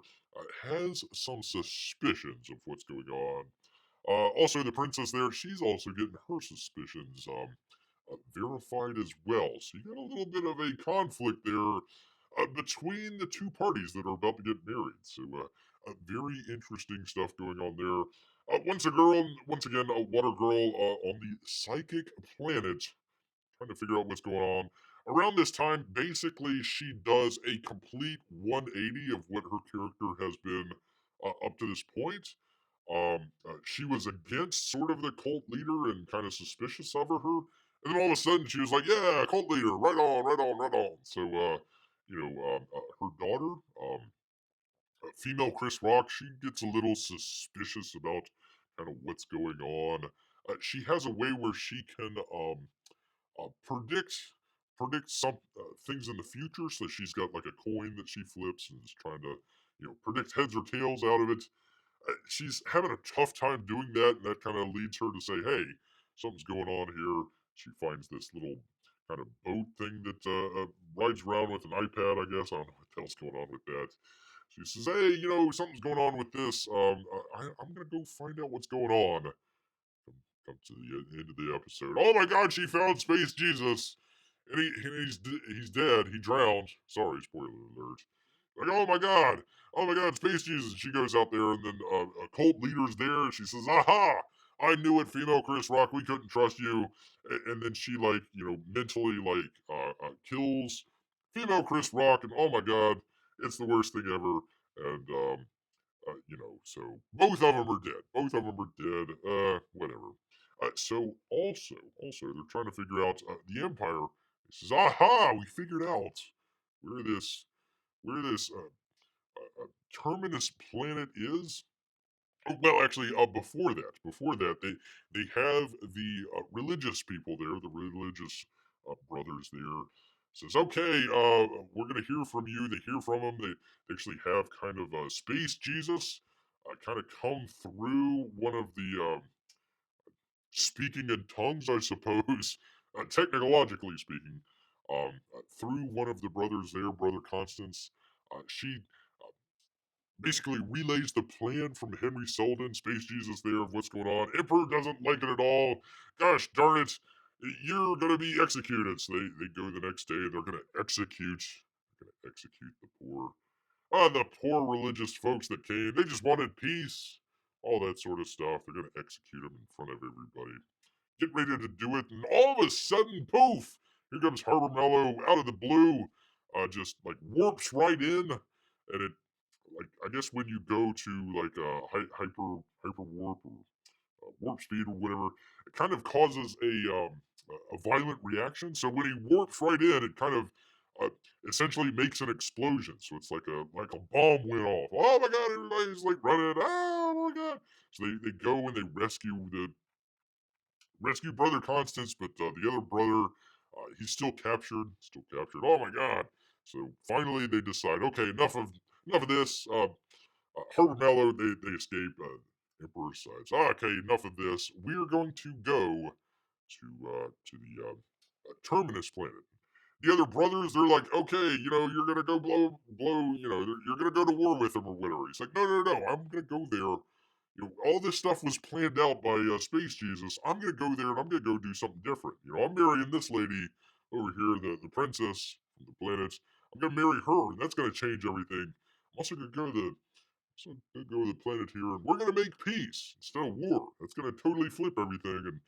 Has some suspicions of what's going on. Also, the princess there, she's also getting her suspicions verified as well. So you got a little bit of a conflict there between the two parties that are about to get married. So, very interesting stuff going on there. Once again, a water girl on the psychic planet, trying to figure out what's going on. Around this time, basically, she does a complete 180 of what her character has been up to this point. She was against sort of the cult leader and kind of suspicious of her. And then all of a sudden, she was like, "Yeah, cult leader, right on, right on, right on." So, her daughter, female Chris Rock, she gets a little suspicious about kind of what's going on. she has a way where she can predict some things in the future. So she's got like a coin that she flips and is trying to predict heads or tails out of it. She's having a tough time doing that, and that kind of leads her to say, "Hey, something's going on here." She finds this little kind of boat thing that rides around with an iPad. I guess I don't know what the hell's going on with that. She says, "Hey, something's going on with this. I'm gonna go find out what's going on." Come to the end of the episode. Oh my God, she found Space Jesus, and he's dead. He drowned. Sorry, spoiler alert. Like, oh my God, Space Jesus. She goes out there, and then a cult leader's there, and she says, "Aha! I knew it, female Chris Rock. We couldn't trust you." And then she mentally kills female Chris Rock, and oh my God, it's the worst thing ever. And so both of them are dead. Both of them are dead. Whatever. So also, they're trying to figure out the Empire. It says, "Aha! We figured out where this terminus planet is." Oh, well, actually, before that, they have the religious people there, the religious brothers there. Says, "Okay, we're gonna hear from you." They hear from him. They actually have kind of space Jesus kind of come through one of the speaking in tongues, I suppose, technologically speaking, through one of the brothers there, Brother Constance. She basically relays the plan from Henry Selden, Space Jesus, there of what's going on. Emperor doesn't like it at all. Gosh darn it, you're gonna be executed. So they go the next day. They're gonna execute. The poor religious folks that came. They just wanted peace, all that sort of stuff. They're gonna execute them in front of everybody. Get ready to do it, and all of a sudden, poof! Here comes Harbor Mellow out of the blue. Just like warps right in, and it like I guess when you go to like hyper warp or warp speed or whatever, it kind of causes a violent reaction. So when he warps right in, it kind of uh, essentially makes an explosion. So it's like a bomb went off. Oh my God! Everybody's like running. Oh my God! So they go and they rescue Brother Constance, but the other brother, he's still captured. Still captured. Oh my God! So finally, they decide, okay, enough of this. Harbor Mallow, they escape. Emperor's side. So, okay, enough of this. We're going to go to the terminus planet. The other brothers, they're like, okay, you're gonna go blow, you're gonna go to war with him or whatever. He's like, no, I'm gonna go there. All this stuff was planned out by Space Jesus. I'm gonna go there and I'm gonna go do something different. I'm marrying this lady over here, the princess from the planet. I'm gonna marry her, and that's gonna change everything. I'm also gonna go to the planet here, and we're gonna make peace instead of war. That's gonna totally flip everything, and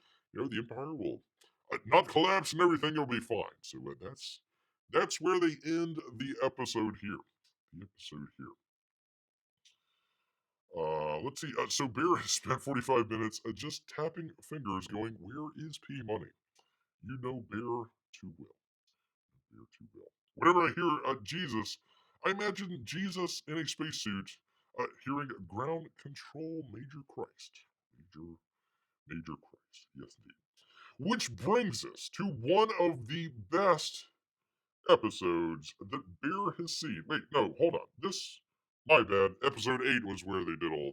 the Empire will not collapse, and everything will be fine. So that's where they end the episode here. The episode here. Let's see. So Bear has spent 45 minutes just tapping fingers, going, "Where is P Money?" You know Bear too well. Bear too well. Whenever I hear Jesus, I imagine Jesus in a spacesuit, hearing ground control, Major Christ. Major Christ. Yes, indeed. Which brings us to one of the best episodes that Bear has seen. Wait, no, hold on. My bad. Episode 8 was where they did all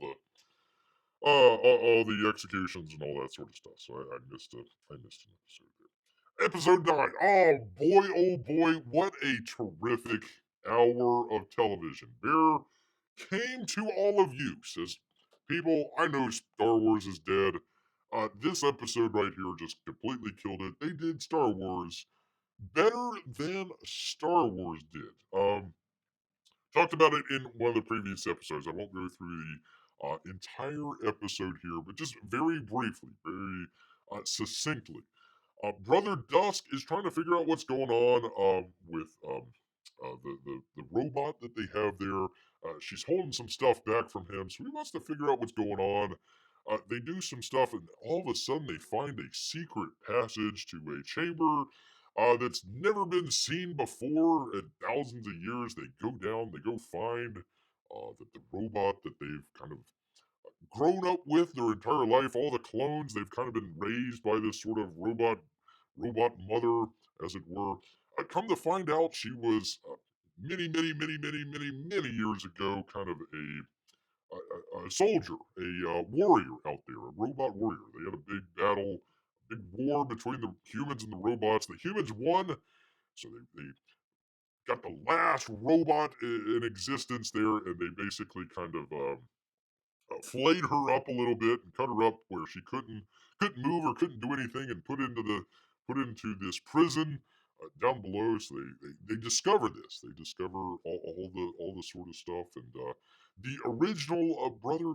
the executions and all that sort of stuff. So I missed it. I missed an episode there. Episode 9. Oh boy, what a terrific hour of television. Bear came to all of you, says, "People, I know Star Wars is dead. This episode right here just completely killed it. They did Star Wars better than Star Wars did. Talked about it in one of the previous episodes. I won't go through the entire episode here, but just very briefly, very succinctly. Brother Dusk is trying to figure out what's going on with the robot that they have there. She's holding some stuff back from him, so he wants to figure out what's going on. They do some stuff, and all of a sudden they find a secret passage to a chamber that's never been seen before in thousands of years. They go down, they go find the robot that they've kind of grown up with their entire life. All the clones, they've kind of been raised by this sort of robot mother, as it were. Come to find out, she was many years ago, kind of a soldier, a warrior out there, a robot warrior. They had a big battle, a big war between the humans and the robots. The humans won, so they got the last robot in existence there, and they basically kind of flayed her up a little bit and cut her up where she couldn't move or couldn't do anything, and put into this prison down below. So they discover this. They discover all the sort of stuff, and the original brother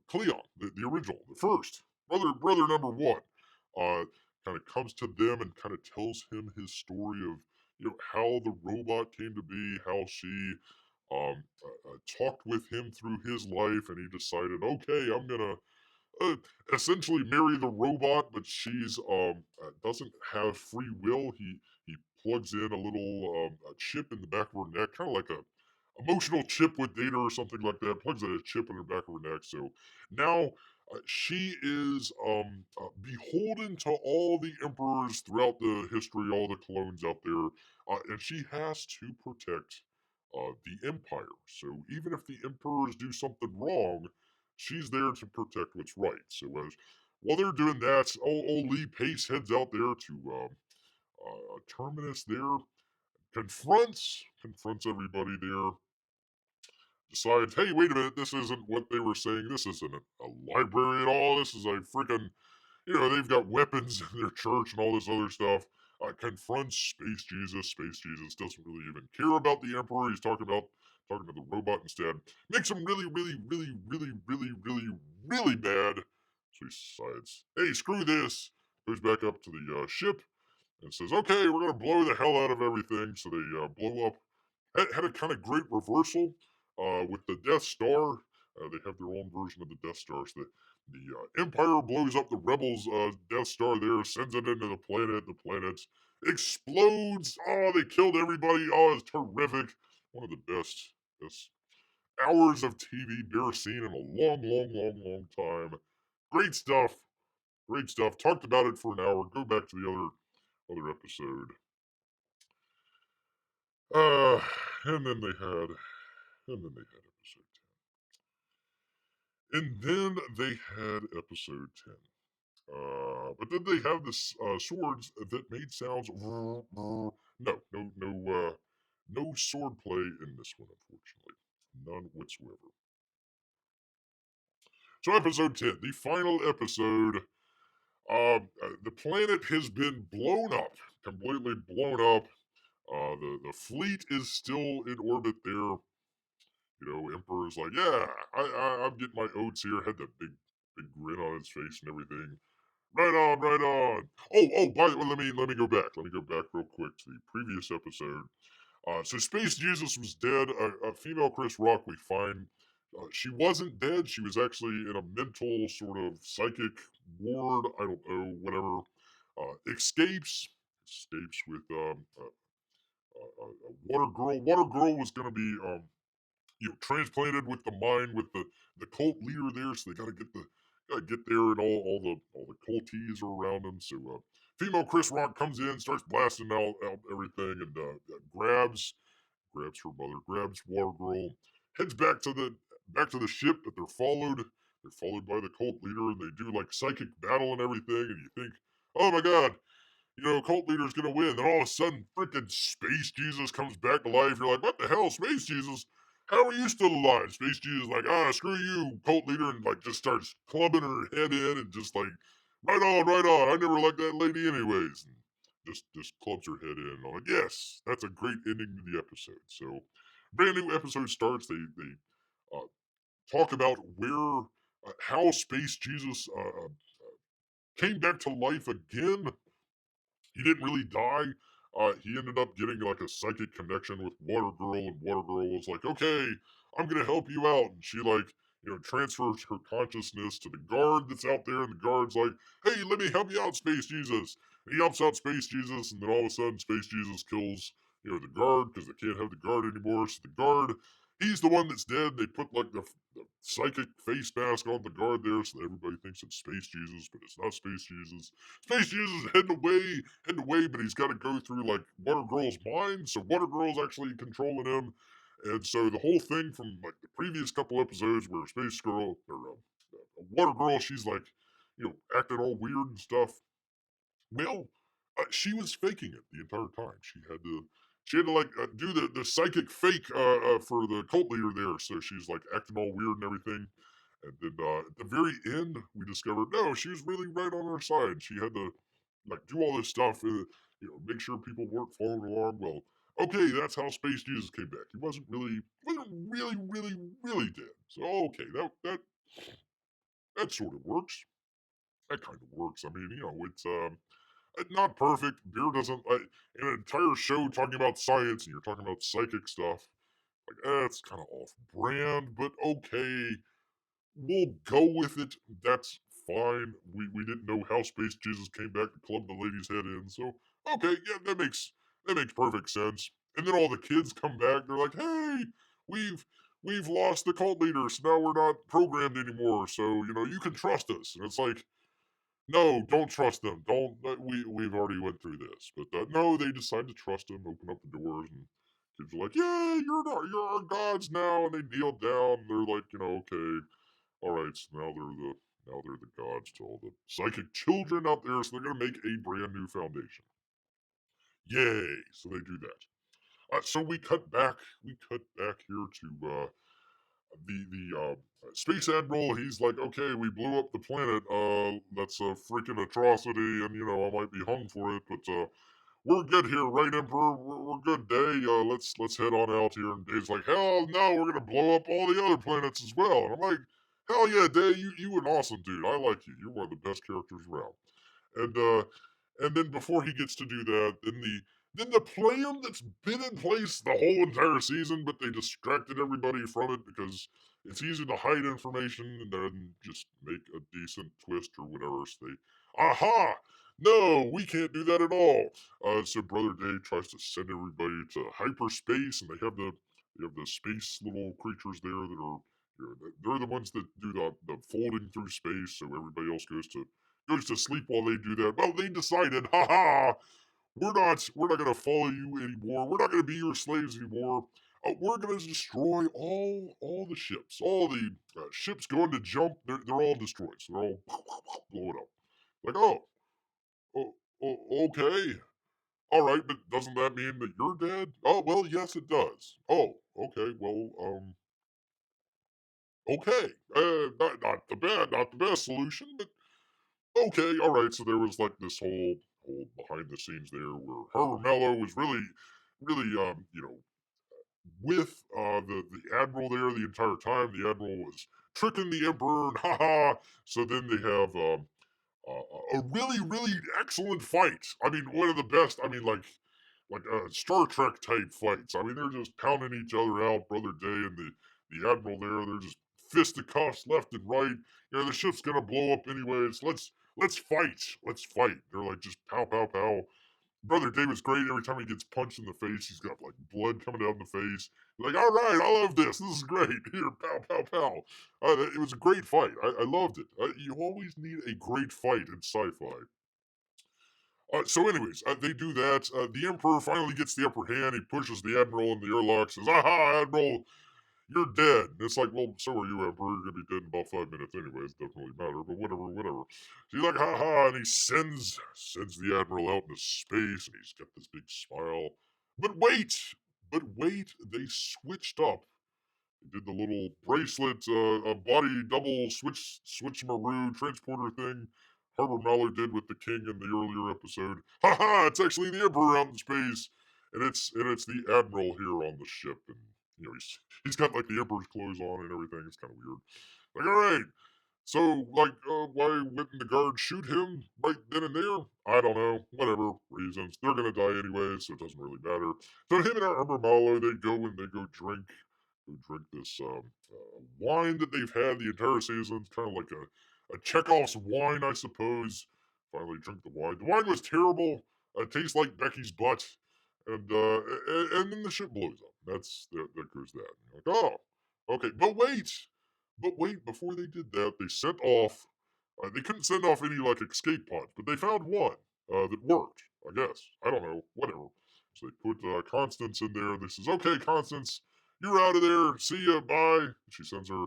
Cleon, the original, the first brother number one, uh, kind of comes to them and kind of tells him his story of how the robot came to be, how she talked with him through his life, and he decided, okay, I'm gonna uh, essentially marry the robot, but she's doesn't have free will. He plugs in a little a chip in the back of her neck, kind of like a emotional chip with data or something like that. Plugs in a chip in the back of her neck. So now she is beholden to all the emperors throughout the history, all the clones out there, and she has to protect the empire. So even if the emperors do something wrong, she's there to protect what's right. So as while they're doing that, old Lee Pace heads out there to Terminus. There confronts everybody there. Decides, hey, wait a minute, this isn't what they were saying. This isn't a library at all. This is a freaking, they've got weapons in their church and all this other stuff. Confronts Space Jesus. Space Jesus doesn't really even care about the Emperor. He's talking to the robot instead. Makes him really mad. So he decides, hey, screw this. Goes back up to the ship and says, okay, we're gonna blow the hell out of everything. So they blow up. Had a kind of great reversal with the Death Star. They have their own version of the Death Star. So the Empire blows up the Rebels' Death Star there, sends it into the planet. The planet explodes. Oh, they killed everybody. Oh, it's terrific. One of the best hours of TV ever seen in a long time. Great stuff. Great stuff. Talked about it for an hour. Go back to the other episode. Uh, and then they had, episode 10. And then they had episode 10. But then they have this swords that made sounds. No sword play in this one, unfortunately, none whatsoever. So episode 10, the final episode. The planet has been blown up, completely blown up. The fleet is still in orbit there. Emperor's like, yeah, I'm getting my oats here. Had that big grin on his face and everything. Right on, right on. By the way, let me go back. Let me go back real quick to the previous episode. So Space Jesus was dead. A female Chris Rock we find. She wasn't dead. She was actually in a mental sort of psychic ward. I don't know, whatever. Escapes with a water girl. Water girl was gonna be transplanted with the mind with the cult leader there, so they gotta get there, and all the culties are around them. So female Chris Rock comes in, starts blasting out everything, and grabs her mother, grabs Water Girl, heads back to the ship, but they're followed. They're followed by the cult leader, and they do like psychic battle and everything, and you think, oh my god, cult leader's gonna win. Then all of a sudden, freaking Space Jesus comes back to life. You're like, what the hell, Space Jesus? How are you still alive? Space Jesus like, screw you, cult leader, and like just starts clubbing her head in and just like, right on, right on. I never liked that lady anyways. And just clubs her head in. And I'm like, yes, that's a great ending to the episode. So, brand new episode starts. They talk about how Space Jesus came back to life again. He didn't really die. He ended up getting like a psychic connection with Water Girl, and Water Girl was like, "Okay, I'm gonna help you out." And she like, transfers her consciousness to the guard that's out there, and the guard's like, "Hey, let me help you out, Space Jesus." And he helps out Space Jesus, and then all of a sudden, Space Jesus kills the guard because they can't have the guard anymore. So the guard He's the one that's dead. They put like the psychic face mask on the guard there, so that everybody thinks it's Space Jesus, but it's not Space Jesus. Space Jesus is heading away, but he's got to go through like Water Girl's mind, so Water Girl's actually controlling him, and so the whole thing from like the previous couple episodes where Space Girl or Water Girl, she's like, acting all weird and stuff. Well, she was faking it the entire time. She had to like do the psychic fake for the cult leader there. So she's like acting all weird and everything. And then at the very end, we discovered no, she was really right on our side. She had to like do all this stuff, make sure people weren't following along. Well, okay, that's how Space Jesus came back. He wasn't really dead. So okay, that sort of works. That kind of works. I mean, it's not perfect. Beer doesn't an entire show talking about science and you're talking about psychic stuff. Like, it's kind of off brand, but okay, we'll go with it. That's fine. We didn't know how Space Jesus came back to club the lady's head in, so okay, yeah, that makes perfect sense. And then all the kids come back. They're like, hey, we've lost the cult leader, so now we're not programmed anymore. So you can trust us. And it's like, no, don't trust them. Don't. We've already went through this, but no, they decide to trust him. Open up the doors, and kids are like, "Yeah, you're our gods now." And they kneel down. They're like, okay, all right. So now they're the gods to all the psychic children out there. So they're gonna make a brand new foundation. Yay! So they do that. So we cut back. We cut back here to the space admiral. He's like, okay, we blew up the planet. That's a freaking atrocity, and I might be hung for it, but we're good here, right, Emperor? We're good, Day. Let's head on out here. And Day's like, hell no, we're gonna blow up all the other planets as well. And I'm like, hell yeah, Day, you an awesome dude. I like you. You're one of the best characters around. And then before he gets to do that, then the plan that's been in place the whole entire season, but they distracted everybody from it because it's easy to hide information and then just make a decent twist or whatever. So aha! No, we can't do that at all. So Brother Dave tries to send everybody to hyperspace, and they have the space little creatures there that are. They're the ones that do the folding through space, so everybody else goes to sleep while they do that. Well, they decided, haha, we're not gonna follow you anymore. We're not gonna be your slaves anymore. We're gonna destroy all the ships. All the ships going to jump. They're all destroyed. So they're all blowing up. Like, okay, all right, but doesn't that mean that you're dead? Oh well, yes, it does. Oh, okay, well, okay, not the best solution, but okay, all right. So there was like this whole behind the scenes there where Herbert Mello was really, with the admiral there the entire time. The admiral was tricking the emperor, and haha. So then they have a really excellent fight. I mean, one of the best. I mean, like Star Trek type fights. I mean, they're just pounding each other out. Brother Day and the admiral there. They're just fisticuffs left and right. The ship's gonna blow up anyways. Let's fight. Let's fight. They're like just pow pow pow. Brother David's great. Every time he gets punched in the face, he's got like blood coming down the face. Like, all right, I love this. This is great. Here, pow, pow, pow. It was a great fight. I loved it. You always need a great fight in sci-fi. So, anyways, they do that. The Emperor finally gets the upper hand. He pushes the Admiral in the airlock. Says, "Aha, Admiral, you're dead." And it's like, well, so are you, Emperor. You're gonna be dead in about 5 minutes, anyways. Doesn't really matter. But whatever. So he's like, "Ha ha," and he sends the Admiral out into space, and he's got this big smile. But wait, they switched up. They did the little bracelet, a body double switcheroo transporter thing Herbert Mauler did with the king in the earlier episode. Ha ha! It's actually the Emperor out in space, and it's the Admiral here on the ship, and he's got like the Emperor's clothes on and everything. It's kind of weird. Like, all right, so like, why wouldn't the guard shoot him right then and there? I don't know. Whatever reasons, they're gonna die anyway, so it doesn't really matter. So him and Herbert Mauler, they go and they go drink this wine that they've had the entire season. It's kind of like a Chekhov's wine, I suppose. Finally, drink the wine. The wine was terrible. It tastes like Becky's butt, and then the ship blows up. There goes that. And you're like, oh, okay. But wait, before they did that, they sent off. They couldn't send off any like escape pods, but they found one that worked. I guess I don't know, whatever. So they put Constance in there. This is okay, Constance. You're out of there. See ya. Bye. She sends her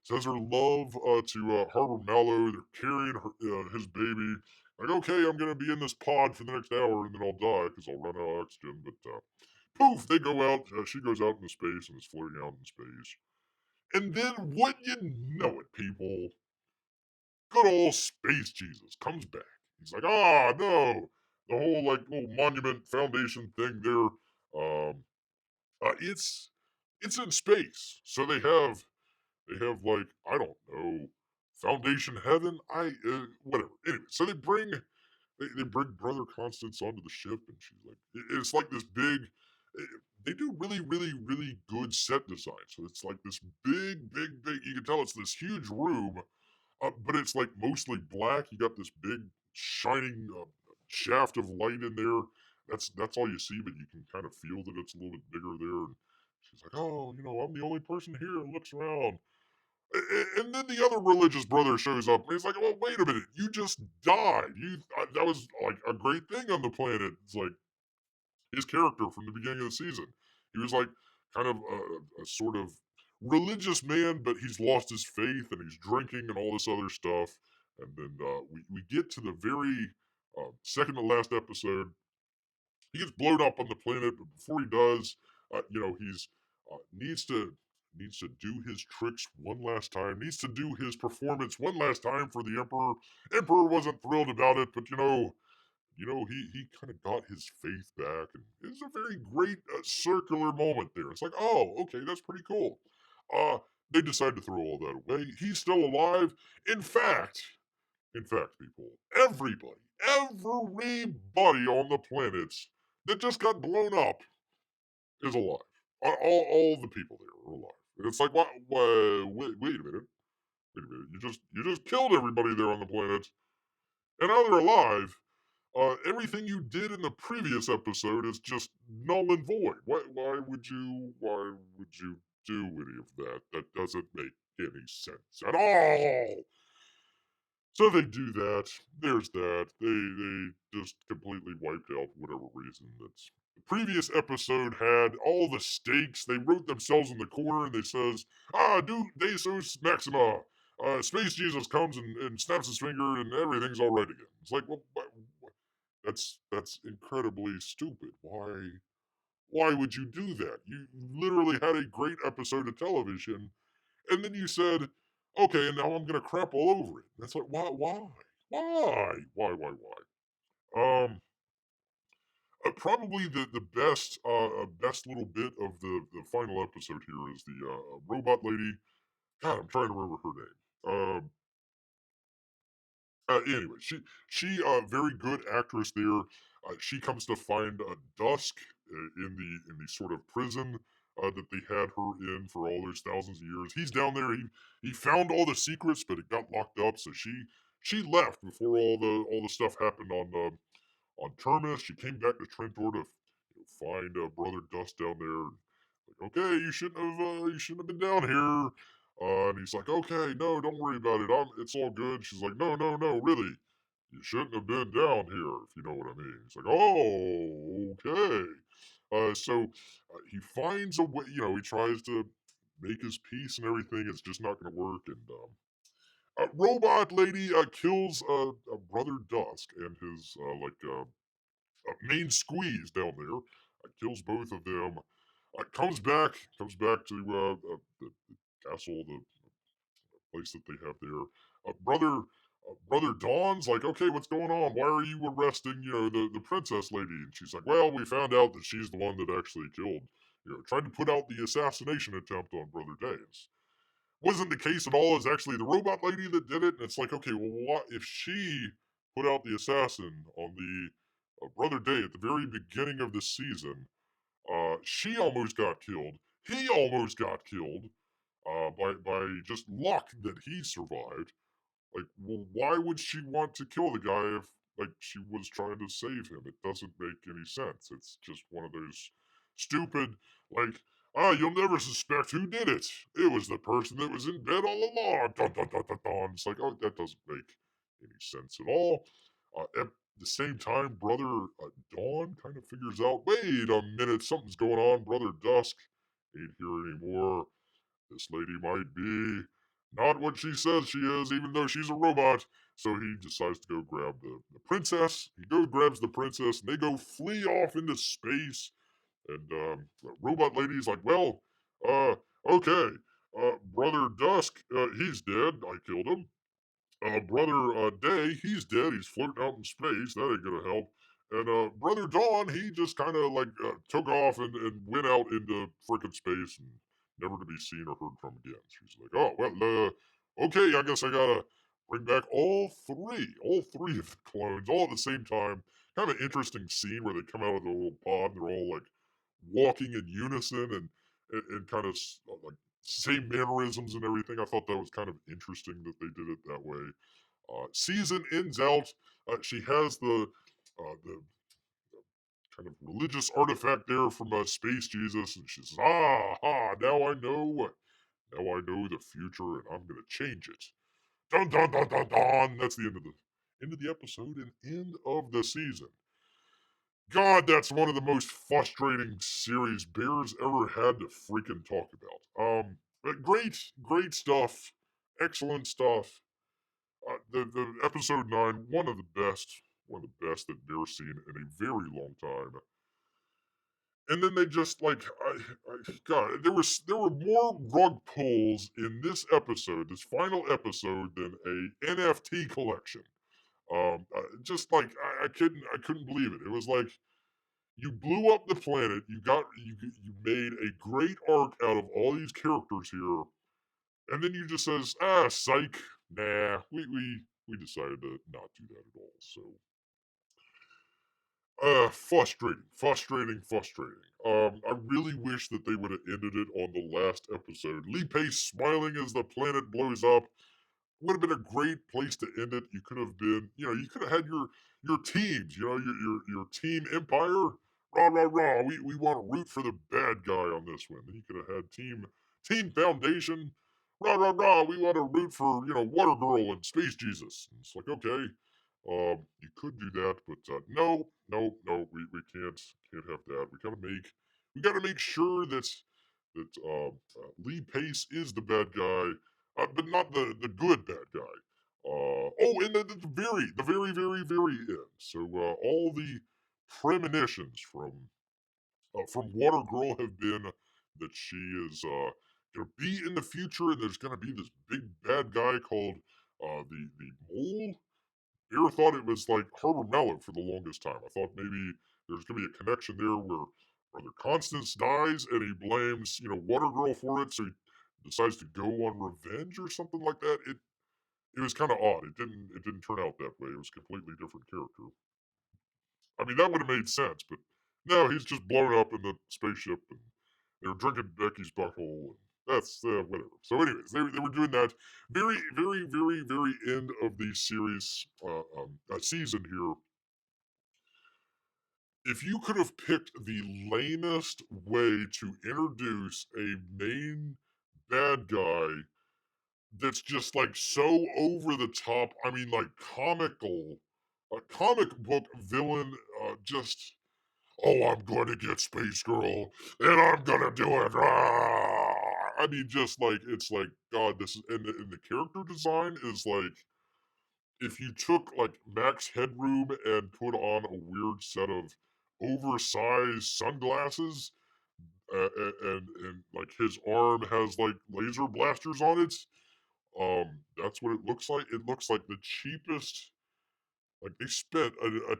love to Harbor Mallow. They're carrying his baby. Like, okay, I'm gonna be in this pod for the next hour, and then I'll die because I'll run out of oxygen. But poof, they go out. She goes out into space and is floating out in space. And then, wouldn't you know it, people? Good old Space Jesus comes back. He's like, ah, no, the whole like little monument foundation thing there. It's in space, so they have like I don't know, Foundation Heaven. Whatever. Anyway, so they bring Brother Constance onto the ship, and she's like, it's like this big. eh, They do really, really, really good set design. So it's like this big, big, big. You can tell it's this huge room, but it's like mostly black. You got this big shining shaft of light in there. That's all you see, but you can kind of feel that it's a little bit bigger there. And she's like, "Oh, I'm the only person here." And looks around, and then the other religious brother shows up, and he's like, "Well, wait a minute, you just died. That was like a great thing on the planet." It's like his character from the beginning of the season. He was like kind of a sort of religious man, but he's lost his faith and he's drinking and all this other stuff. And then we get to the very second to last episode. He gets blown up on the planet, but before he does, he's needs to do his tricks one last time. Needs to do his performance one last time for the Emperor. Emperor wasn't thrilled about it, but he kind of got his faith back, and it's a very great circular moment there. It's like, oh, okay, that's pretty cool. Uh, they decide to throw all that away. He's still alive. In fact, people, everybody on the planets that just got blown up is alive. All the people there are alive. And it's like, what? Wait a minute. Wait a minute. You just killed everybody there on the planet, and now they're alive. Everything you did in the previous episode is just null and void. Why would you do any of that? That doesn't make any sense at all. So they do that. There's that. They just completely wiped out whatever reason that's the previous episode had all the stakes. They wrote themselves in the corner and they says, do Deus Maxima. Space Jesus comes and snaps his finger and everything's all right again. It's like, well, that's incredibly stupid. Why would you do that? You literally had a great episode of television, and then you said, "Okay, and now I'm gonna crap all over it." That's like, why? Probably the best little bit of the final episode here is the robot lady. God, I'm trying to remember her name. Anyway, she very good actress there. She comes to find Dusk in the sort of prison that they had her in for all those thousands of years. He's down there. He found all the secrets, but it got locked up. So she left before all the stuff happened on Terminus. She came back to Trentor to find Brother Dust down there. Like, okay, you shouldn't have been down here. And he's like, okay, no, don't worry about it. It's all good. She's like, no, no, no, really, you shouldn't have been down here, if you know what I mean. He's like, oh, okay. So he finds a way. He tries to make his peace and everything. It's just not going to work. And robot lady kills Brother Dusk and his main squeeze down there. Kills both of them. Comes back to the castle, the place that they have there. Brother Dawn's like, okay, what's going on? Why are you arresting, the princess lady? And she's like, well, we found out that she's the one that actually killed, tried to put out the assassination attempt on Brother Days. Wasn't the case at all. It's actually the robot lady that did it. And it's like, okay, well, what if she put out the assassin on the Brother Day at the very beginning of the season? She almost got killed. He almost got killed by just luck that he survived. Like, well, why would she want to kill the guy if she was trying to save him? It doesn't make any sense. It's just one of those stupid like you'll never suspect who did it. It was the person that was in bed all along. Dun, dun, dun, dun, dun. It's like, oh, that doesn't make any sense at all. At the same time, Brother Dawn kind of figures out, wait a minute, something's going on. Brother Dusk ain't here anymore. This lady might be not what she says she is, even though she's a robot. So he decides to go grab the princess. He goes, grabs the princess, and they go flee off into space. And the robot lady's like, well, uh, okay. Brother Dusk, he's dead. I killed him. Brother Day, he's dead. He's floating out in space. That ain't gonna help. And Brother Dawn, he just kind of like took off and went out into freaking space and never to be seen or heard from again. She's like, oh well, okay. I guess I gotta bring back all three of the clones, all at the same time. Kind of an interesting scene where they come out of the little pod. And they're all like walking in unison and kind of like same mannerisms and everything. I thought that was kind of interesting that they did it that way. Season ends out. She has the kind of religious artifact there from Space Jesus, and she says, "Ah, ha! Now I know. Now I know the future, and I'm gonna change it." Dun dun dun dun dun. That's the end of the episode and end of the season. God, that's one of the most frustrating series Bears ever had to freaking talk about. But great stuff, excellent stuff. The episode 9, one of the best that Bear's seen in a very long time. And then they just like, God, there were more rug pulls in this final episode, than a NFT collection. Just like I couldn't believe it. It was like you blew up the planet. You made a great arc out of all these characters here, and then you just says, psych, nah, we decided to not do that at all. So, frustrating. I really wish that they would have ended it on the last episode. Lee Pace smiling as the planet blows up would have been a great place to end it. You could have been, you could have had your teams, your team Empire. Rah rah rah. We want to root for the bad guy on this one. Then you could have had Team Foundation. Rah rah rah. We want to root for Water Girl and Space Jesus. And it's like, okay, you could do that, but no, we can't have that. We gotta make sure that Lee Pace is the bad guy, but not the good bad guy. And then the very end. So all the premonitions from Water Girl have been that she is gonna be in the future, and there's gonna be this big bad guy called the Mole. Bear thought it was like Harbor Mallow for the longest time. I thought maybe there's gonna be a connection there where Brother Constance dies and he blames Water Girl for it, so he decides to go on revenge or something like that. It was kind of odd. It didn't turn out that way. It was a completely different character. I mean, that would have made sense, but no, he's just blown up in the spaceship, and they were drinking Becky's butthole, and that's whatever. So, anyways, they were doing that very end of the series season here. If you could have picked the lamest way to introduce a main bad guy that's just like so over the top, I mean, like comical, a comic book villain, just I'm going to get Space Girl and I'm going to do it. Rah! I mean, just like, it's like, God, this is, and the character design is like, if you took like Max Headroom and put on a weird set of oversized sunglasses, and like his arm has like laser blasters on it, that's what it looks like. It looks like the cheapest. Like they spent a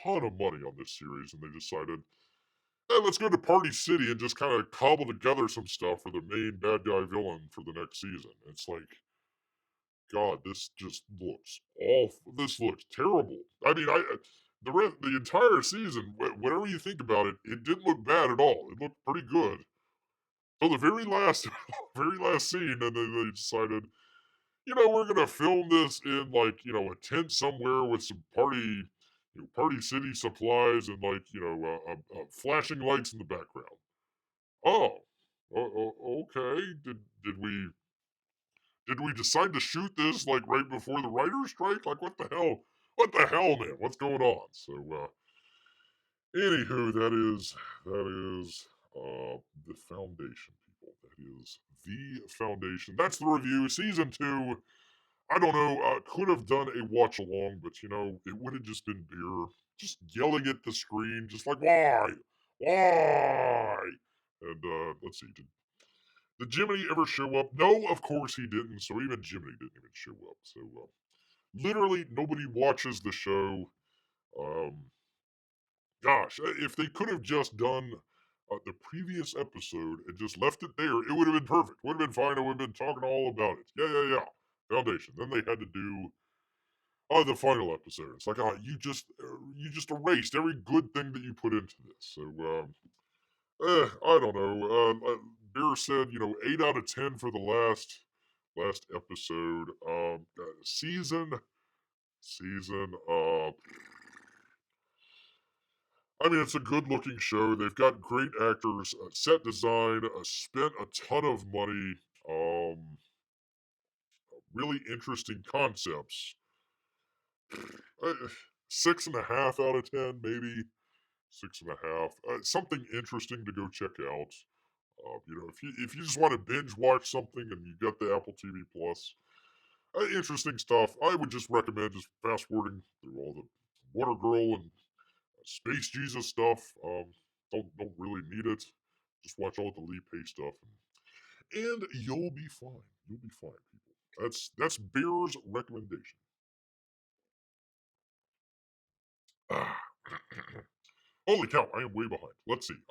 ton of money on this series, and they decided, hey, let's go to Party City and just kind of cobble together some stuff for the main bad guy villain for the next season. It's like, God, this just looks awful. This looks terrible. I mean, the entire season, whatever you think about it, it didn't look bad at all. It looked pretty good. So the very last, very last scene, and then they decided, we're gonna film this in like a tent somewhere with some Party City supplies and like flashing lights in the background. Oh. Okay. Did we decide to shoot this like right before the writer's strike? Like what the hell? What the hell, man? What's going on? So anywho, that is the foundation, people. That is the foundation. That's the review. Season two. I don't know. Could have done a watch along, but it would have just been beer, just yelling at the screen, just like why? And let's see, did Jiminy ever show up? No, of course he didn't. So even Jiminy didn't even show up. So literally nobody watches the show. Um, Gosh, if they could have just done the previous episode and just left it there, it would have been perfect. Would have been fine. I would have been talking all about it. Yeah. Foundation. Then they had to do the final episode. It's like, you just erased every good thing that you put into this. So, I don't know. Bear said, 8 out of 10 for the last episode. Season. I mean, it's a good-looking show. They've got great actors, set design, spent a ton of money, um, really interesting concepts. Uh, 6.5 out of 10, maybe 6.5. Something interesting to go check out. If you just want to binge watch something and you got the Apple TV Plus, interesting stuff. I would just recommend just fast forwarding through all the Water Girl and Space Jesus stuff. Don't really need it. Just watch all the Lee Pace stuff, and you'll be fine. You'll be fine, people. That's Bear's recommendation. Ah. Holy cow, I am way behind. Let's see.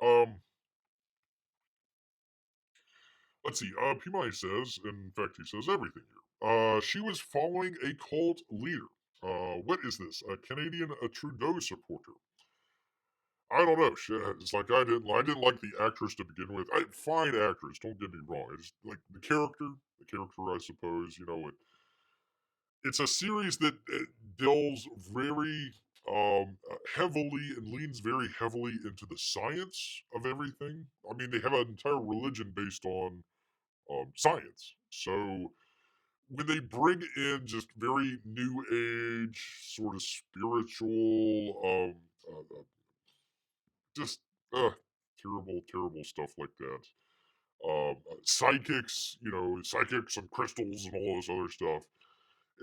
Let's see. Pimai says, in fact, he says everything here. She was following a cult leader. What is this? A Canadian Trudeau supporter? I don't know. Shit, it's like I didn't like the actress to begin with. Fine actress. Don't get me wrong. I just like the character. The character, I suppose. It's a series that delves very heavily and leans very heavily into the science of everything. I mean, they have an entire religion based on science. So when they bring in just very new age, sort of spiritual, just terrible, terrible stuff like that. Psychics and crystals and all this other stuff.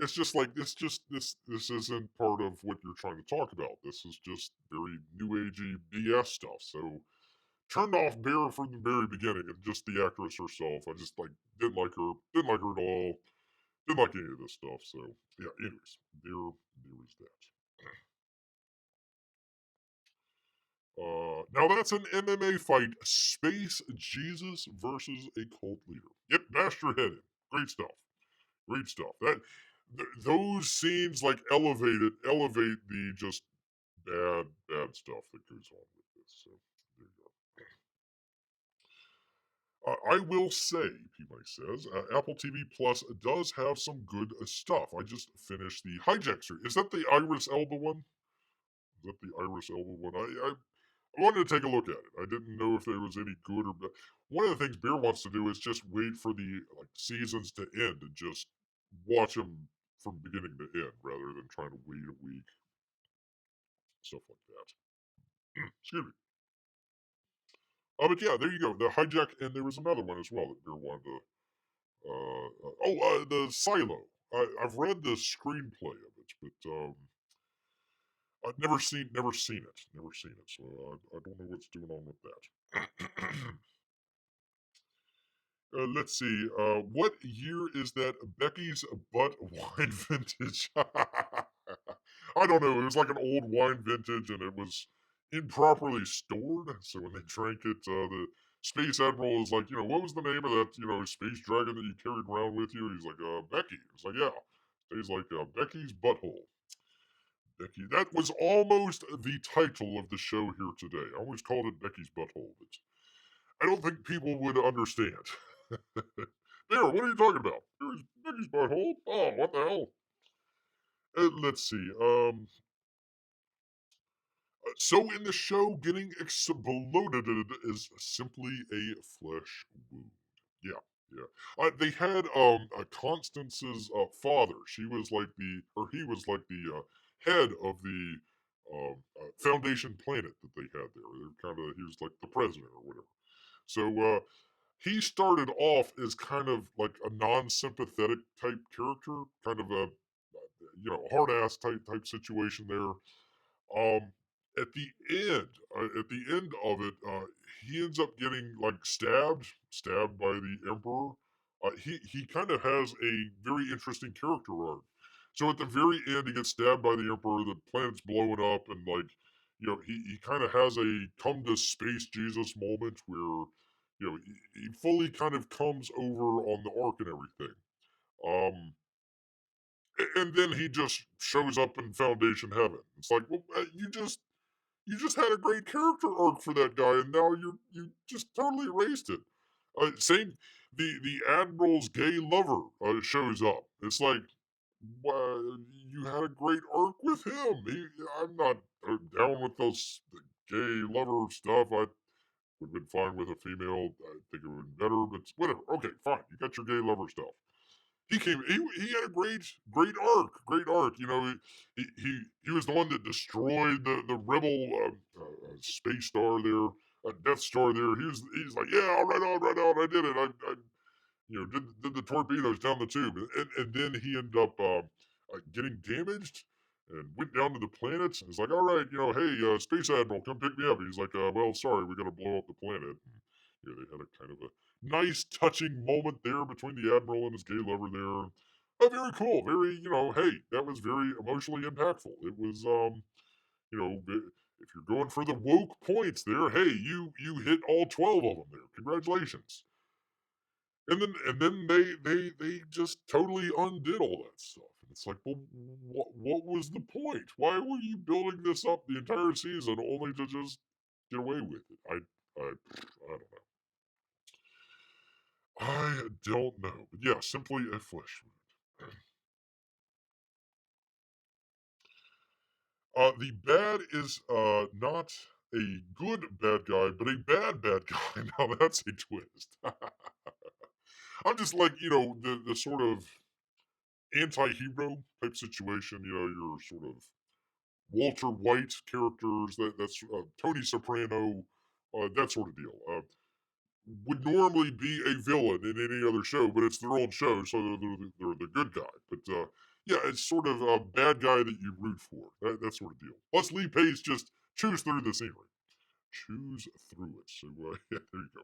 It's just like this isn't part of what you're trying to talk about. This is just very new agey BS stuff. So turned off Bear from the very beginning, and just the actress herself. I just didn't like her at all. Didn't like any of this stuff. So yeah. Anyways, there is that. Now that's an MMA fight. Space Jesus versus a cult leader. Yep, bash your head in. Great stuff. Great stuff. Those scenes like elevate the just bad stuff that goes on with this. So there you go. I will say, P-Mike says, Apple TV Plus does have some good stuff. I just finished the Hijack series. Is that the Iris Elba one? Is that the Iris Elba one? I wanted to take a look at it. I didn't know if there was any good or bad. One of the things Bear wants to do is just wait for the seasons to end and just watch them from beginning to end rather than trying to wait a week, stuff like that. Excuse me. But yeah, there you go. The Hijack, and there was another one as well that Bear wanted to. The Silo. I've read the screenplay of it, but I've never seen it. So I don't know what's going on with that. Let's see. What year is that Becky's butt wine vintage? I don't know. It was like an old wine vintage, and it was improperly stored. So when they drank it, the space admiral is like, what was the name of that, space dragon that you carried around with you? He's like, Becky. It's like, yeah. He's like, Becky's butthole. Becky. That was almost the title of the show here today. I always called it Becky's butthole, but I don't think people would understand. There, what are you talking about? Here's Becky's butthole. Oh, what the hell? Let's see. So in the show, getting exploded is simply a flesh They had Constance's father. She was like he was like the head of the Foundation planet that they had there. He was like the president or whatever. So he started off as kind of like a non-sympathetic type character, kind of a hard ass type situation there. Um, at the at the end of it, he ends up getting like stabbed by the Emperor. He kind of has a very interesting character arc. So at the very end, he gets stabbed by the Emperor. The planet's blowing up, and like he kind of has a come to space Jesus moment where he fully kind of comes over on the arc and everything. Um, and then he just shows up in Foundation Heaven. It's like, well, you just had a great character arc for that guy, and now you just totally erased it. Same, the admiral's gay lover shows up. It's like, well, you had a great arc with him. I'm not down with those gay lover stuff. I would have been fine with a female. I think it would have been better, but whatever. Okay, fine. You got your gay lover stuff. He had a great arc. He was the one that destroyed the rebel space star there, Death Star there. He's like, yeah, all right, I did it. I did the torpedoes down the tube, and then he ended up getting damaged and went down to the planets. And it's like, all right, hey, Space Admiral, come pick me up. And he's like, well, sorry, we got to blow up the planet. And, they had a kind of a nice, touching moment there between the Admiral and his gay lover there. Very cool. Very, hey, that was very emotionally impactful. It was, if you're going for the woke points there, hey, you hit all 12 of them there. Congratulations. And then they just totally undid all that stuff. And it's like, well, what was the point? Why were you building this up the entire season only to just get away with it? I don't know. I don't know. But yeah, simply a flesh wound. The bad is not a good bad guy, but a bad guy. Now that's a twist. I'm just like, the sort of anti-hero type situation. Your sort of Walter White characters. That's Tony Soprano. That sort of deal. Would normally be a villain in any other show, but it's their own show, so they're the good guy. But yeah, it's sort of a bad guy that you root for. That sort of deal. Plus, Lee Pace just chews through the scenery. Choose through it. So yeah, there you go.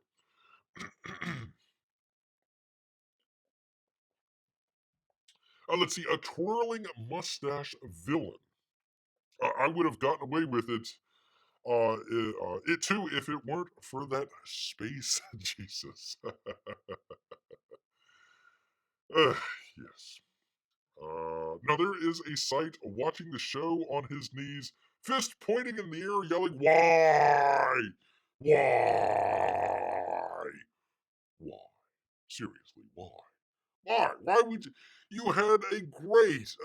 Let's see, a twirling mustache villain. I would have gotten away with it. It too, if it weren't for that space Jesus. Yes. Now there is a sight watching the show on his knees, fist pointing in the air, yelling, "Why? Why? Why? Seriously, why? Why? Why would you? You had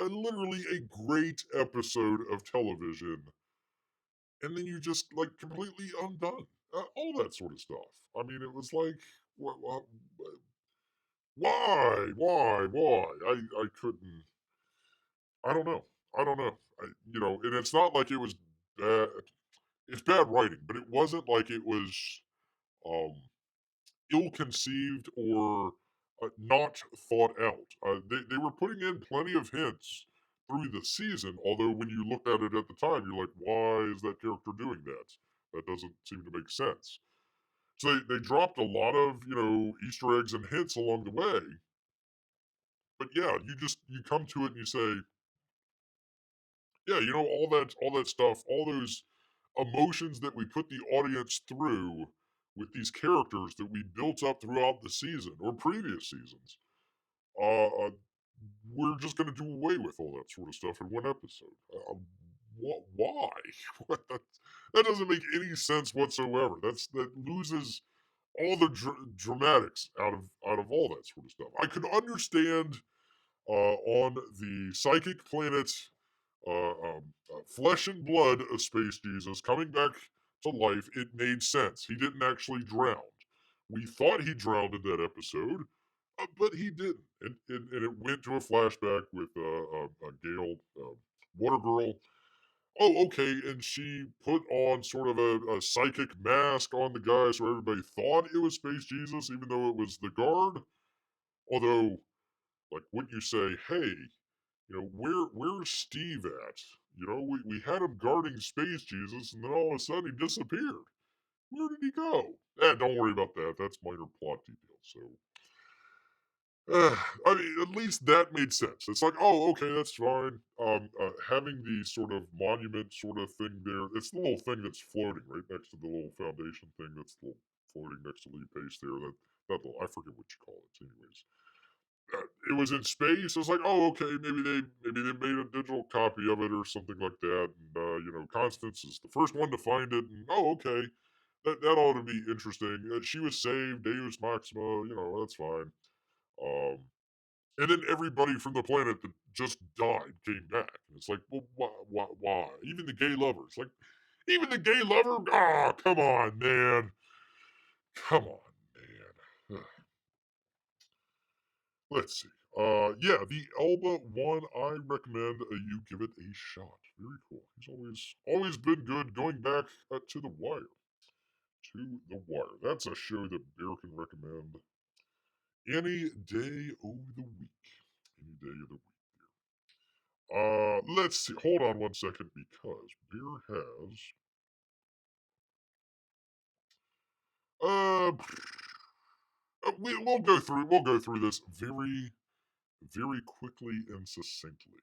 literally a great episode of television, and then you just like completely undone all that sort of stuff. I mean, it was like, why? I couldn't. I don't know. I don't know. And it's not like it was bad. It's bad writing, but it wasn't like it was um, ill-conceived or not thought out. They were putting in plenty of hints through the season, although when you looked at it at the time, you're like, why is that character doing that? That doesn't seem to make sense. So they dropped a lot of, Easter eggs and hints along the way. But yeah, you come to it and you say, yeah, all that stuff, all those emotions that we put the audience through with these characters that we built up throughout the season or previous seasons. Uh, uh we're just going to do away with all that sort of stuff in one episode. Why? That doesn't make any sense whatsoever. That loses all the dramatics out of all that sort of stuff. I could understand on the psychic planet, flesh and blood of Space Jesus coming back to life. It made sense. He didn't actually drown. We thought he drowned in that episode, But he didn't, and it went to a flashback with Gale, Water Girl. Oh, okay, and she put on sort of a psychic mask on the guy, so everybody thought it was Space Jesus, even though it was the guard. Although, like, wouldn't you say, hey, where's Steve at? We had him guarding Space Jesus, and then all of a sudden he disappeared. Where did he go? Don't worry about that. That's minor plot details. So, I mean, at least that made sense. It's like, oh, okay, that's fine. Having the sort of monument sort of thing there, it's the little thing that's floating right next to the little foundation thing that's little floating next to Lee Pace there. That little, I forget what you call it. Anyways, it was in space. It's like, oh, okay, maybe they made a digital copy of it or something like that. And Constance is the first one to find it. And oh, okay, that ought to be interesting. She was saved, Deus Maxima. That's fine. Um, and then everybody from the planet that just died came back. And it's like, well, why? Even the gay lovers, like, even the gay lover. Ah, come on, man. Come on, man. Let's see. Yeah, the Elba one, I recommend you give it a shot. Very cool. He's always been good. Going back to the Wire. To the Wire. That's a show that Bear can recommend any day of the week. Any day of the week. Let's see. Hold on one second because Beer has uh, we'll go through this very very quickly and succinctly.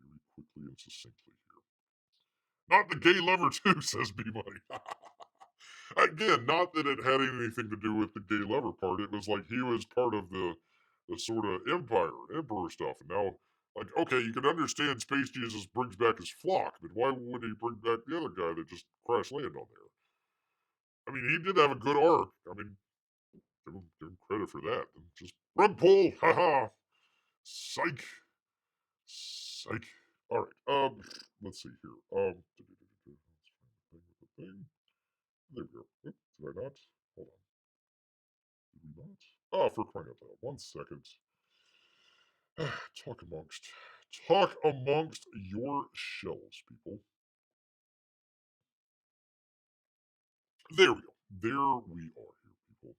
Very quickly and succinctly here. Not the gay lover too, says B Money. Again, not that it had anything to do with the gay lover part. It was like he was part of the sort of emperor stuff. And now, like, okay, you can understand Space Jesus brings back his flock, but why would he bring back the other guy that just crash landed on there? I mean, he did have a good arc. I mean, give him credit for that. Just rug pull, haha. Psych, psych. All right. Let's see here. Thing. There we go. Oop, did I not? Hold on. Did we not? Oh, for crying out loud! 1 second. talk amongst, talk amongst your shells, people. There we go. There we are here, people.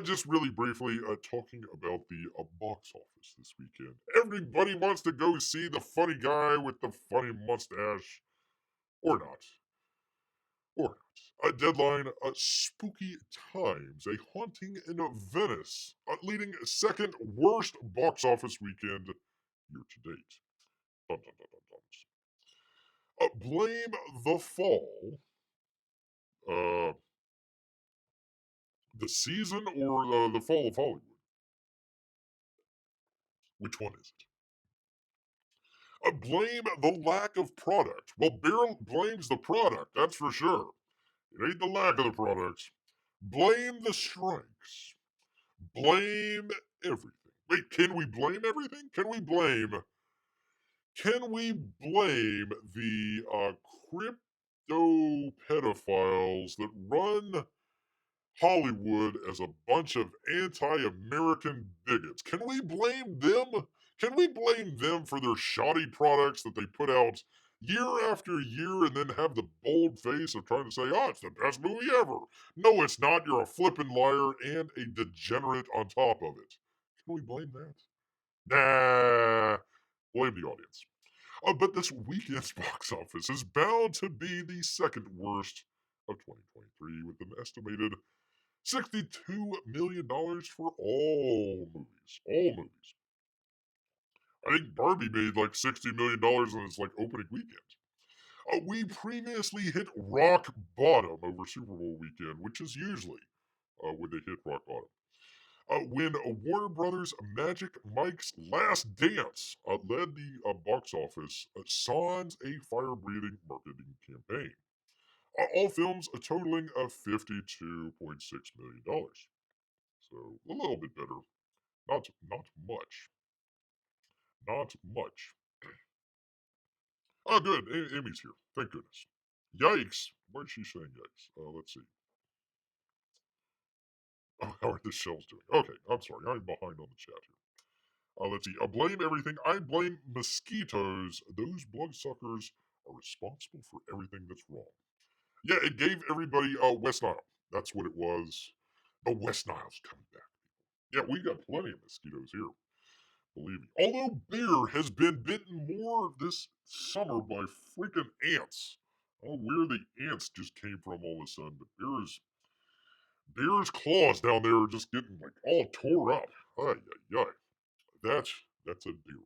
Just really briefly, talking about the box office this weekend. Everybody wants to go see the funny guy with the funny mustache, or not, or not. A deadline: Spooky Times, a haunting in Venice, leading second worst box office weekend year to date. Dun, dun, dun, dun, dun. Blame the Fall, uh, the season, or the Fall of Hollywood. Which one is it? Blame the lack of product. Well, Beryl blames the product, that's for sure. It ain't the lack of the products. Blame the strikes. Blame everything. Wait, can we blame everything? Can we blame the crypto pedophiles that run Hollywood as a bunch of anti-American bigots? Can we blame them? Can we blame them for their shoddy products that they put out year after year and then have the bold face of trying to say, oh, it's the best movie ever? No, it's not. You're a flippin' liar and a degenerate on top of it. Can we blame that? Nah. Blame the audience. But this weekend's box office is bound to be the second worst of 2023 with an estimated $62 million for all movies. All movies. I think Barbie made like $60 million in its like opening weekend. We previously hit rock bottom over Super Bowl weekend, which is usually when they hit rock bottom. When Warner Brothers' Magic Mike's Last Dance led the box office sans a fire-breathing marketing campaign. All films totaling $52.6 million. So a little bit better. Not much. Not much. Oh, good. Amy's here. Thank goodness. Yikes. Why is she saying yikes? Let's see. Oh, how are the shells doing? Okay, I'm sorry. I'm behind on the chat here. Let's see. I blame everything. I blame mosquitoes. Those bloodsuckers are responsible for everything that's wrong. Yeah, it gave everybody West Nile. That's what it was. The West Nile's coming back. Yeah, we got plenty of mosquitoes here. Believe me. Although Bear has been bitten more this summer by freaking ants. I don't know where the ants just came from all of a sudden, but Bear's claws down there are just getting like all tore up. Ay, ay, ay. That's a deer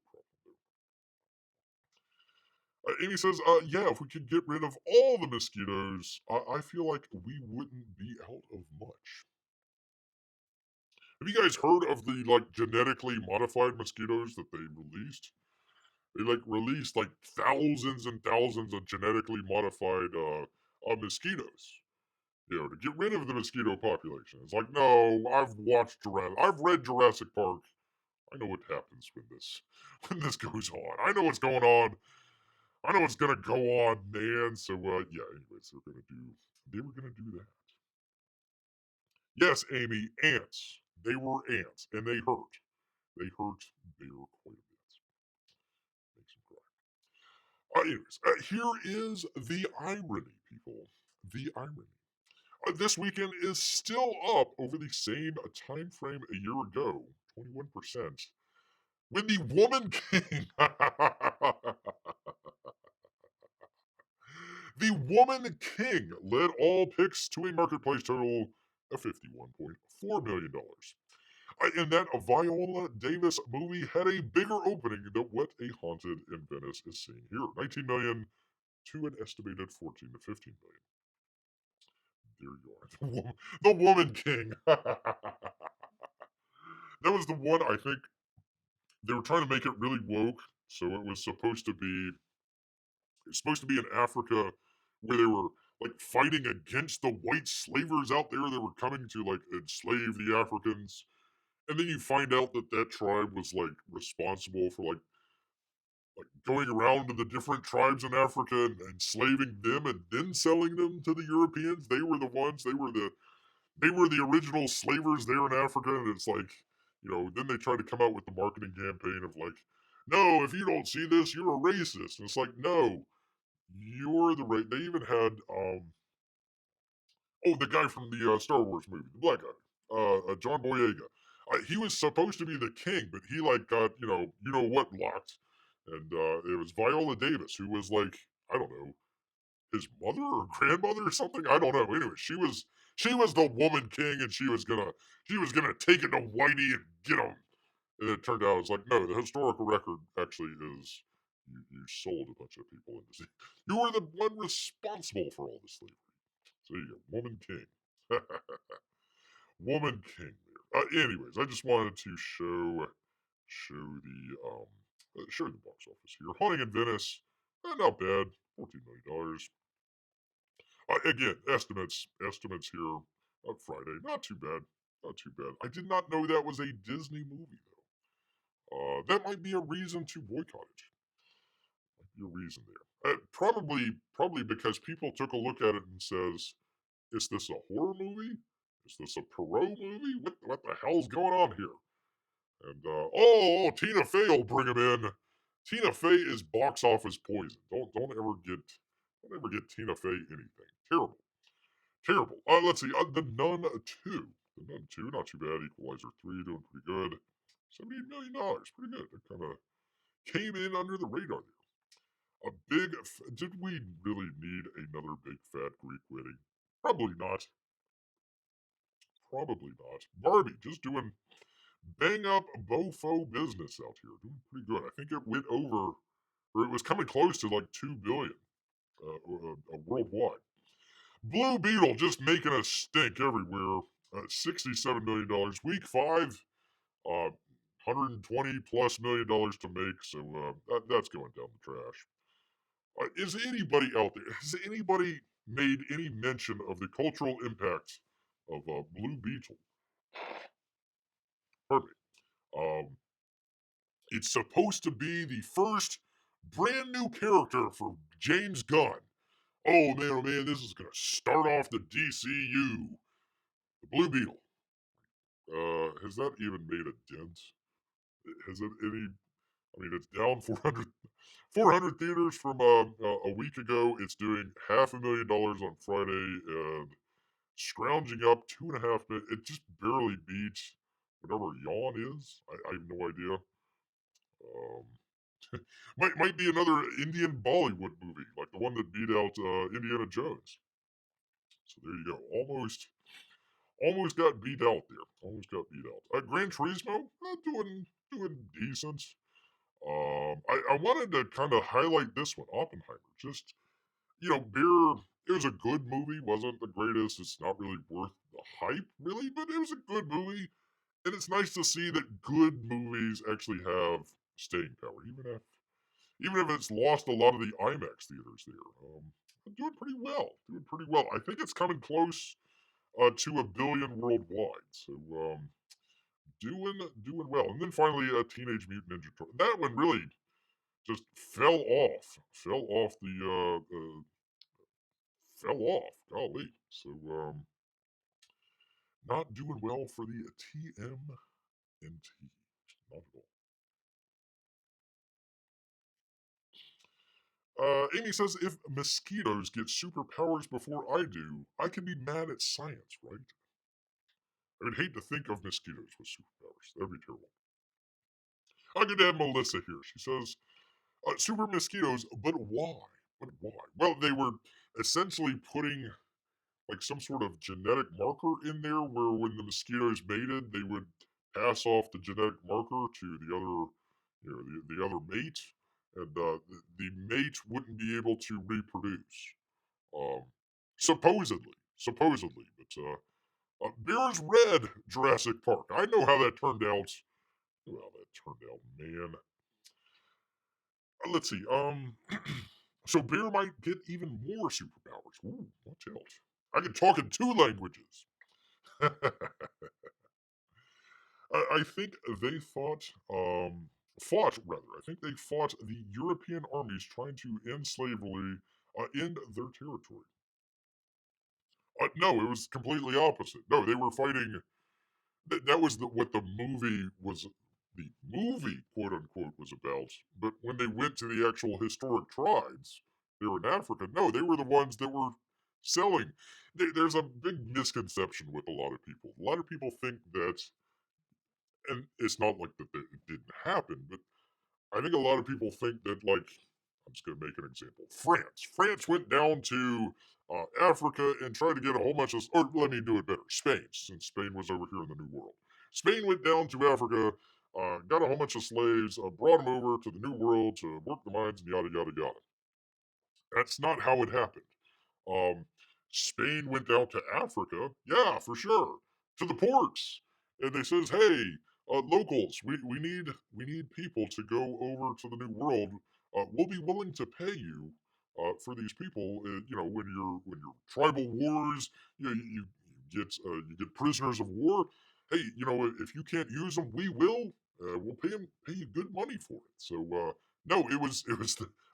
problem. Amy says, yeah, if we could get rid of all the mosquitoes, I feel like we wouldn't be out of much. Have you guys heard of the like genetically modified mosquitoes that they released? They like released like thousands and thousands of genetically modified mosquitoes. You know, to get rid of the mosquito population. It's like, no, I've read Jurassic Park. I know what happens when this goes on. I know what's going on. I know what's gonna go on, man. So yeah, anyways, they were gonna do that. Yes, Amy, ants. They were ants, and they hurt. They hurt Bear quite a bit. Makes him cry. Anyways, here is the irony, people. The irony. This weekend is still up over the same time frame a year ago, 21%. When the Woman King, the Woman King led all picks to a marketplace total of $51.4 million. And that Viola Davis movie had a bigger opening than what A Haunted in Venice is seeing here. 19 million to an estimated 14 to 15 million. There you are. The Woman King. That was the one I think they were trying to make it really woke. So it was supposed to be in Africa where they were like fighting against the white slavers out there that were coming to like enslave the Africans. And then you find out that that tribe was like responsible for like going around to the different tribes in Africa and enslaving them and then selling them to the Europeans. They were the ones. They were the original slavers there in Africa. And it's like, you know, then they tried to come out with the marketing campaign of like, no, if you don't see this, you're a racist. And it's like, no, you're the right. They even had the guy from the Star Wars movie, the black guy, John Boyega. He was supposed to be the king, but he like got you know what locked, and it was Viola Davis who was like I don't know his mother or grandmother or something. I don't know. Anyway, she was the woman king, and she was gonna take it to Whitey and get him. And it turned out it's like no, the historical record actually is you sold a bunch of people into you were the one responsible for all this slavery. So you go, Woman King. Woman King there. Anyways, I just wanted to show the box office here. Haunting in Venice, not bad, $14 million. Again, estimates here on Friday, not too bad, not too bad. I did not know that was a Disney movie though. That might be a reason to boycott it. Might be a reason there. Probably because people took a look at it and says, is this a horror movie? Is this a Perot movie? What the hell's going on here? And Tina Fey will bring him in. Tina Fey is box office poison. Don't ever get Tina Fey anything. Terrible, terrible. Let's see. The Nun 2. The Nun 2, not too bad. Equalizer 3, doing pretty good. $78 million, pretty good. It kind of came in under the radar there. Did we really need another big fat Greek wedding? Probably not. Probably not. Barbie just doing bang up bofo business out here, doing pretty good. I think it went over, or it was coming close to like 2 billion worldwide. Blue Beetle just making a stink everywhere. $67 million. Week 5, 120 plus $1 million to make. So that's going down the trash. Is anybody out there? Has anybody made any mention of the cultural impact of Blue Beetle? Pardon me. It's supposed to be the first brand new character for James Gunn. Oh man, this is going to start off the DCU. The Blue Beetle. Has that even made a dent? Has it any? I mean, it's down 400 theaters from a week ago. It's doing $500,000 on Friday and scrounging up 2.5 million. It just barely beats whatever Yawn is. I have no idea. Might be another Indian Bollywood movie, like the one that beat out Indiana Jones. So there you go. Almost got beat out there. Almost got beat out. Gran Turismo, doing decent. I wanted to kind of highlight this one, Oppenheimer. Just Beer. It was a good movie. Wasn't the greatest. It's not really worth the hype, really, but it was a good movie, and it's nice to see that good movies actually have staying power, even if it's lost a lot of the IMAX theaters there. Doing pretty well. Doing pretty well. I think it's coming close to 1 billion worldwide. So doing well. And then finally, Teenage Mutant Ninja Turtle. That one really just fell off. Golly. So not doing well for the TMNT. Not at all. Amy says, if mosquitoes get superpowers before I do, I can be mad at science, right? I would hate to think of mosquitoes with superpowers. That'd be terrible. I'm going to have Melissa here. She says, super mosquitoes, but why? But why? Well, they were essentially putting like some sort of genetic marker in there where when the mosquitoes mated, they would pass off the genetic marker to the other, the other mate, and the mate wouldn't be able to reproduce. Um, supposedly, but Beer's read Jurassic Park. I know how that turned out. Well, that turned out, man. Let's see. So Beer might get even more superpowers. Ooh, watch out! I can talk in 2 languages. I think they fought rather. I think they fought the European armies trying to end slavery in their territory. No, it was completely opposite. No, they were fighting. That was what the movie was. The movie, quote unquote, was about. But when they went to the actual historic tribes, they were in Africa. No, they were the ones that were selling. There's a big misconception with a lot of people. A lot of people think that, and it's not like that it didn't happen, but I think a lot of people think that, like, I'm just going to make an example. France went down to Africa and tried to get a whole bunch of, or let me do it better, Spain, since Spain was over here in the New World. Spain went down to Africa, got a whole bunch of slaves, brought them over to the New World to work the mines and yada, yada, yada. That's not how it happened. Um, Spain went out to Africa, yeah, for sure, to the ports, and they says, "Hey, locals, we need people to go over to the New World. We'll be willing to pay you for these people. When you're tribal wars, you get prisoners of war. Hey, if you can't use them, we will. We'll pay you good money for it. So no, it was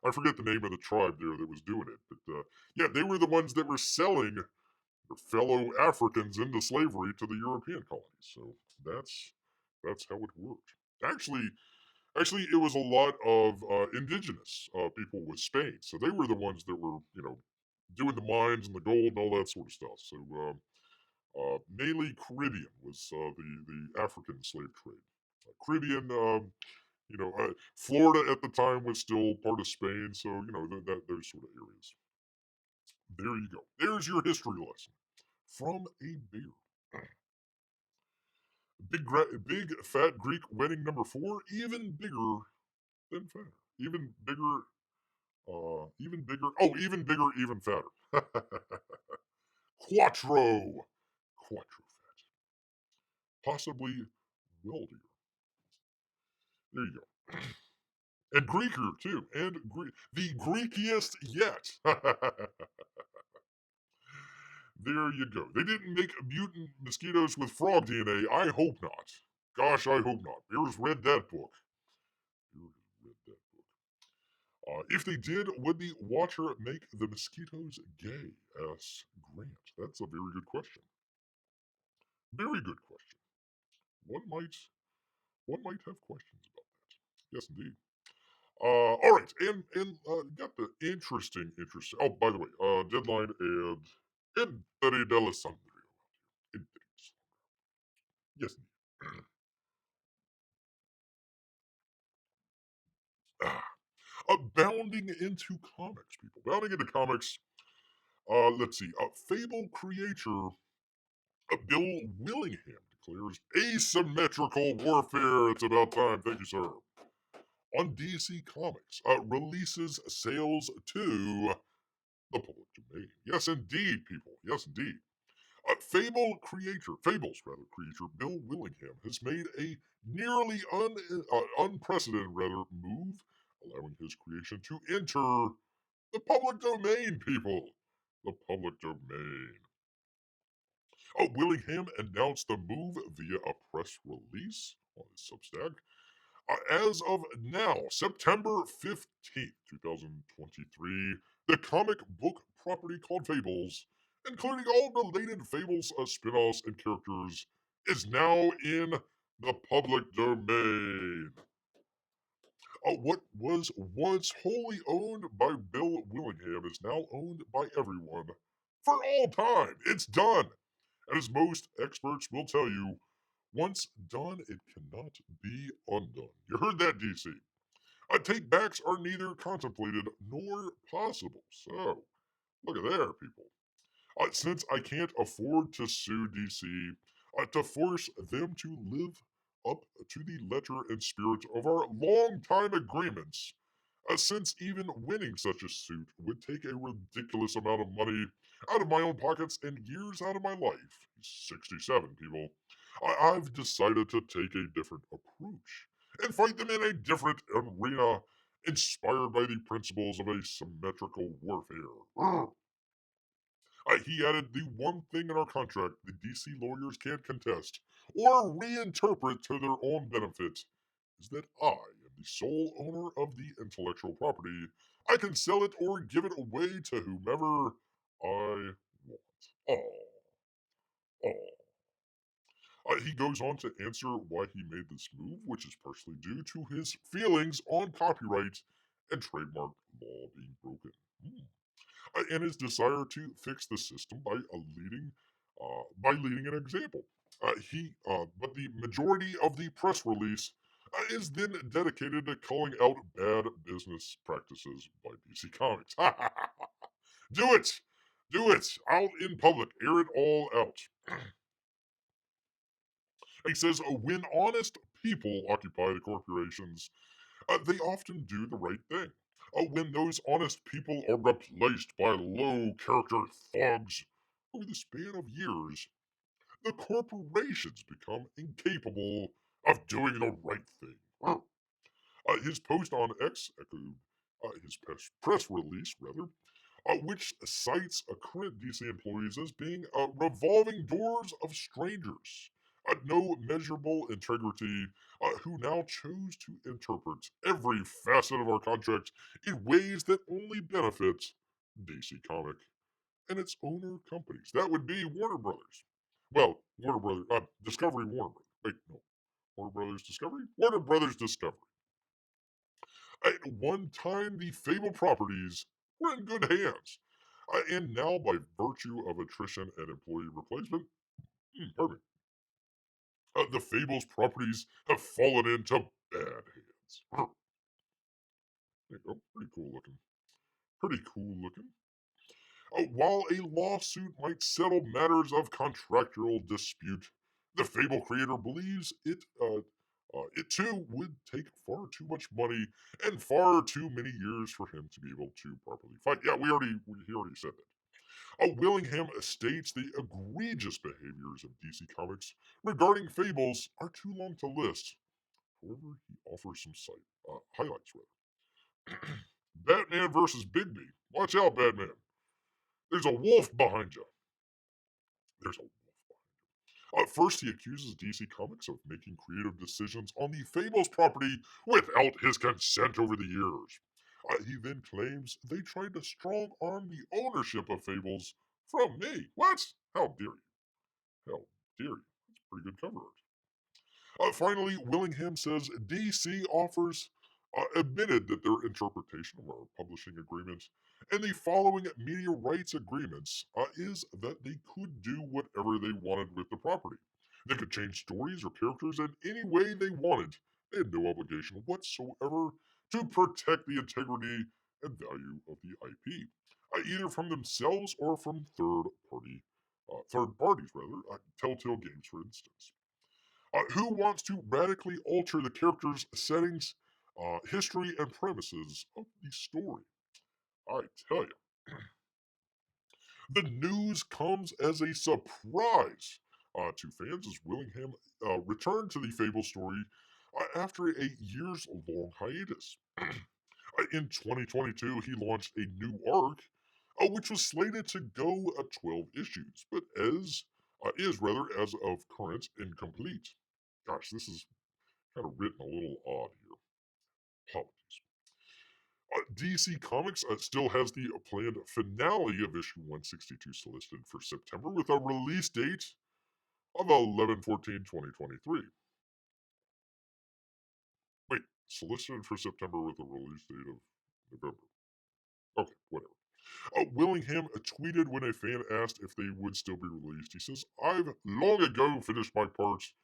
I forget the name of the tribe there that was doing it, but yeah, they were the ones that were selling their fellow Africans into slavery to the European colonies. So that's how it worked. Actually, it was a lot of indigenous people with Spain. So they were the ones that were doing the mines and the gold and all that sort of stuff. So mainly Caribbean was the African slave trade. Caribbean, Florida at the time was still part of Spain, so those sort of areas. There you go. There's your history lesson from a beer. Big fat Greek wedding number 4, even bigger than fatter. Even bigger, even bigger. Oh, even bigger, even fatter. Quattro. Quattro fat. Possibly wealthier. There you go. And Greeker, too. And the Greekiest yet. There you go. They didn't make mutant mosquitoes with frog DNA. I hope not. Gosh, I hope not. Bears read that book. Bears read that book. If they did, would the water make the mosquitoes gay? Asks Grant. That's a very good question. Very good question. one might have questions about that. Yes, indeed. All right, and got the interesting. Oh, by the way, deadline and Eddie D'Alessandro. Yes, indeed. Ah, bounding into comics, people. Bounding into comics. Let's see. Fable creator Bill Willingham declares asymmetrical warfare. It's about time. Thank you, sir. On DC Comics, releases sales to the public domain. Yes, indeed, people. Yes, indeed. Fables creator Bill Willingham has made a nearly unprecedented move, allowing his creation to enter the public domain. People, the public domain. Willingham announced the move via a press release on his Substack. As of now, September 15th, 2023, the comic book property called Fables, including all related Fables spin offs and characters, is now in the public domain. What was once wholly owned by Bill Willingham is now owned by everyone for all time. It's done. And as most experts will tell you, once done, it cannot be undone. You heard that, DC. Take backs are neither contemplated nor possible. So, look at there, people. Since I can't afford to sue DC to force them to live up to the letter and spirit of our long-time agreements, since even winning such a suit would take a ridiculous amount of money out of my own pockets and years out of my life. 67 people. I've decided to take a different approach and fight them in a different arena inspired by the principles of asymmetrical warfare. He added the one thing in our contract the DC lawyers can't contest or reinterpret to their own benefit is that I am the sole owner of the intellectual property. I can sell it or give it away to whomever I want. Oh, oh. He goes on to answer why he made this move, which is partially due to his feelings on copyright and trademark law being broken. And his desire to fix the system by leading an example. But the majority of the press release is then dedicated to calling out bad business practices by DC Comics. Do it, do it out in public, air it all out. He says, when honest people occupy the corporations, they often do the right thing. When those honest people are replaced by low character thugs over the span of years, the corporations become incapable of doing the right thing. His post on X echoed his press release, rather, which cites current DC employees as being revolving doors of strangers, no measurable integrity, who now chose to interpret every facet of our contract in ways that only benefit DC Comic and its owner companies. That would be Warner Brothers. Well, Warner Brothers, Discovery Warner Brothers. Wait, no. Warner Brothers Discovery? Warner Brothers Discovery. At one time, the Fable properties were in good hands. And now, by virtue of attrition and employee replacement, pardon me, the Fables properties have fallen into bad hands. There you go. Pretty cool looking. Pretty cool looking. While a lawsuit might settle matters of contractual dispute, the Fable creator believes it too would take far too much money and far too many years for him to be able to properly fight. Yeah, he already said that. Willingham states the egregious behaviors of DC Comics regarding Fables are too long to list. However, he offers some highlights. Rather, Batman versus Bigby. Watch out, Batman. There's a wolf behind you. There's a wolf behind you. First, he accuses DC Comics of making creative decisions on the Fables property without his consent over the years. He then claims they tried to strong arm the ownership of Fables from me. What? How dare you? How dare you? That's pretty good cover art. Finally, Willingham says DC offers admitted that their interpretation of our publishing agreement and the following media rights agreements is that they could do whatever they wanted with the property. They could change stories or characters in any way they wanted. They had no obligation whatsoever to protect the integrity and value of the IP, either from themselves or from third parties rather, Telltale Games, for instance. Who wants to radically alter the characters, settings, history, and premises of the story? I tell you, the news comes as a surprise to fans as Willingham returned to the Fable story after a years long hiatus. In 2022, he launched a new arc, which was slated to go 12 issues, but as of current incomplete. Gosh, this is kind of written a little odd here. Apologies. DC Comics still has the planned finale of issue 162 solicited for September with a release date of 11/14/2023. Wait, solicited for September with a release date of November. Okay, whatever. Willingham tweeted when a fan asked if they would still be released. He says, I've long ago finished my parts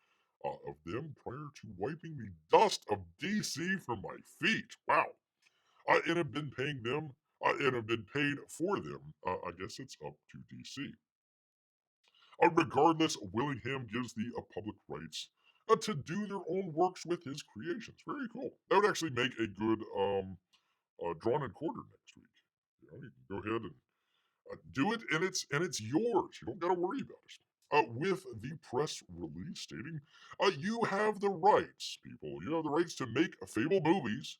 of them prior to wiping the dust of DC from my feet. Wow. And have been paying them and have been paid for them. I guess it's up to DC. Regardless, Willingham gives the public rights to do their own works with his creations. Very cool. That would actually make a good drawn and quartered next week. You can go ahead and do it, and it's yours. You don't got to worry about it. With the press release stating, you have the rights, people. You have the rights to make Fable movies,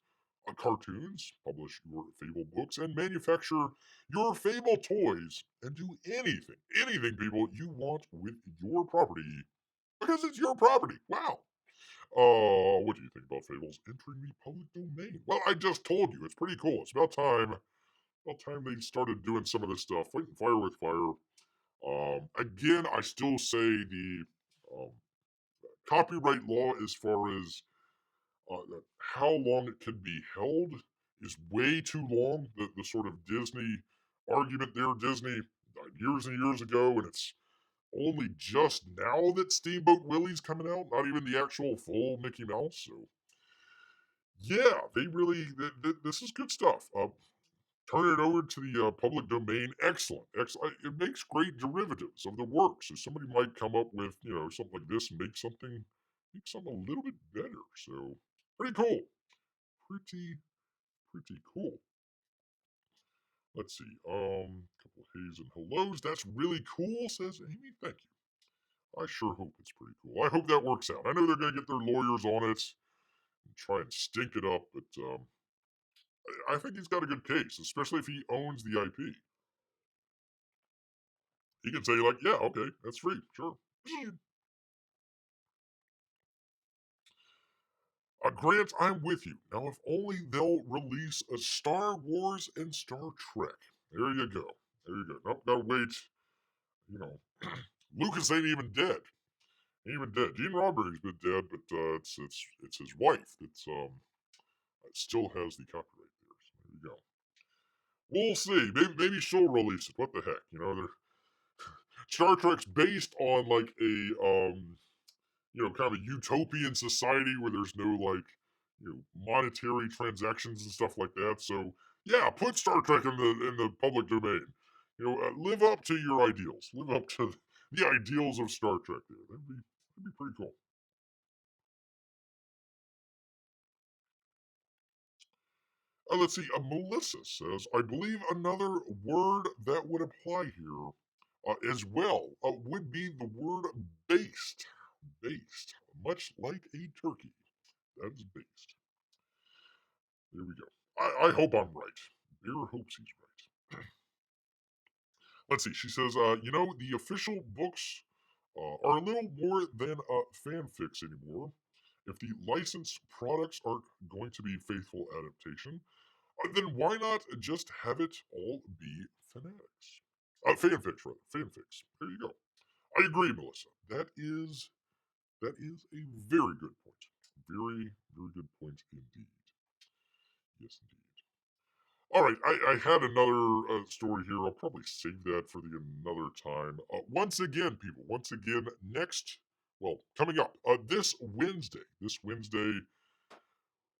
cartoons, publish your Fable books, and manufacture your Fable toys, and do anything, people, you want with your property because it's your property. Wow. What do you think about Fables entering the public domain? Well, I just told you, it's pretty cool. It's about time. About time they started doing some of this stuff, fighting fire with fire. Again, I still say the um, copyright law, as far as how long it can be held, is way too long. The sort of Disney argument there, Disney died years and years ago, and it's only just now that Steamboat Willie's coming out, not even the actual full Mickey Mouse. So, yeah, they really, this is good stuff. Turn it over to the public domain. Excellent. Excellent. It makes great derivatives of the work. So somebody might come up with, something like this and make something a little bit better. So pretty cool. Pretty cool. Let's see. Couple haze and hellos. That's really cool, says Amy. Thank you. I sure hope it's pretty cool. I hope that works out. I know they're gonna get their lawyers on it and try and stink it up, but I think he's got a good case, especially if he owns the IP. He can say like, yeah, okay, that's free, sure. Grant, I'm with you. Now, if only they'll release a Star Wars and Star Trek. There you go. There you go. Nope, gotta wait. You know, Lucas ain't even dead. Ain't even dead. Gene Roddenberry's been dead, but it's his wife that still has the copyright there. So there you go. We'll see. Maybe she'll release it. What the heck? Star Trek's based on like a kind of a utopian society where there's no like, monetary transactions and stuff like that. So yeah, put Star Trek in the public domain. Live up to your ideals. Live up to the ideals of Star Trek. There, that'd be pretty cool. Let's see. Melissa says, I believe another word that would apply here as well would be the word based. Based, much like a turkey. That's based. There we go. I hope I'm right. Bear hopes he's right. Let's see. She says, the official books are a little more than fanfics anymore. If the licensed products aren't going to be faithful adaptation, then why not just have it all be fanatics? Fanfics, rather. Fanfics. There you go. I agree, Melissa. That is That is a very good point. Very, very good point indeed. Yes, indeed. All right, I had another story here. I'll probably save that for the another time. Once again, people, once again, coming up this Wednesday,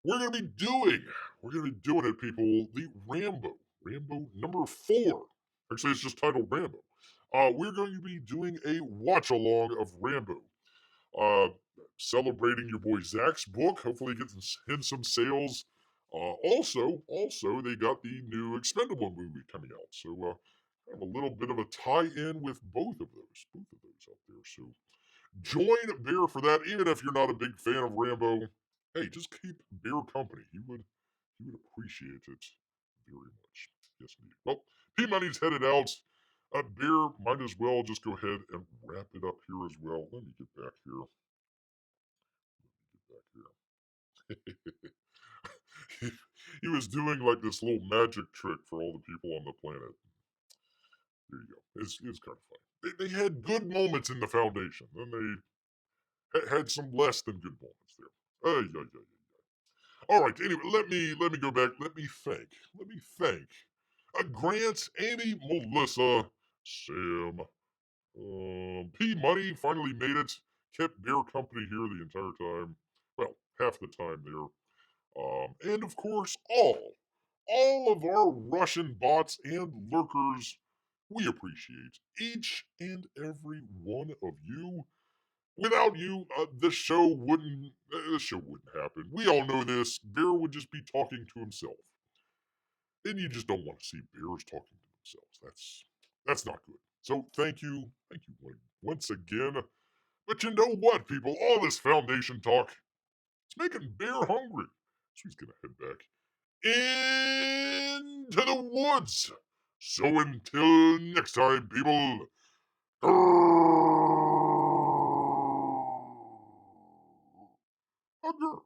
we're gonna be doing, we're gonna be doing it, people. The Rambo number 4. Actually, it's just titled Rambo. We're going to be doing a watch along of Rambo. Uh, Celebrating your boy Zach's book. Hopefully, getting in some sales. Also, they got the new Expendable movie coming out, so kind of a little bit of a tie-in with both of those out there. So join Bear for that, even if you're not a big fan of Rambo. Hey, just keep Bear company. He would appreciate it very much. Yes, indeed. Well, P Money's headed out. Bear might as well just go ahead and wrap it up here as well. Let me get back here. he, he was doing like this little magic trick for all the people on the planet. There you go. It's kind of funny. They had good moments in the Foundation, then they had some less than good moments there. All right. Anyway, let me go back. Let me thank Grant, Amy, Melissa, Sam, P Money finally made it. Kept Bear company here the entire time. Well, half the time there. And of course, all of our Russian bots and lurkers. We appreciate each and every one of you. Without you, the show wouldn't happen. We all know this. Bear would just be talking to himself, and you just don't want to see bears talking to themselves. That's not good. So thank you once again. But you know what, people? All this Foundation talk, it's making Bear hungry. So he's gonna head back into the woods. So until next time, people. Grrr,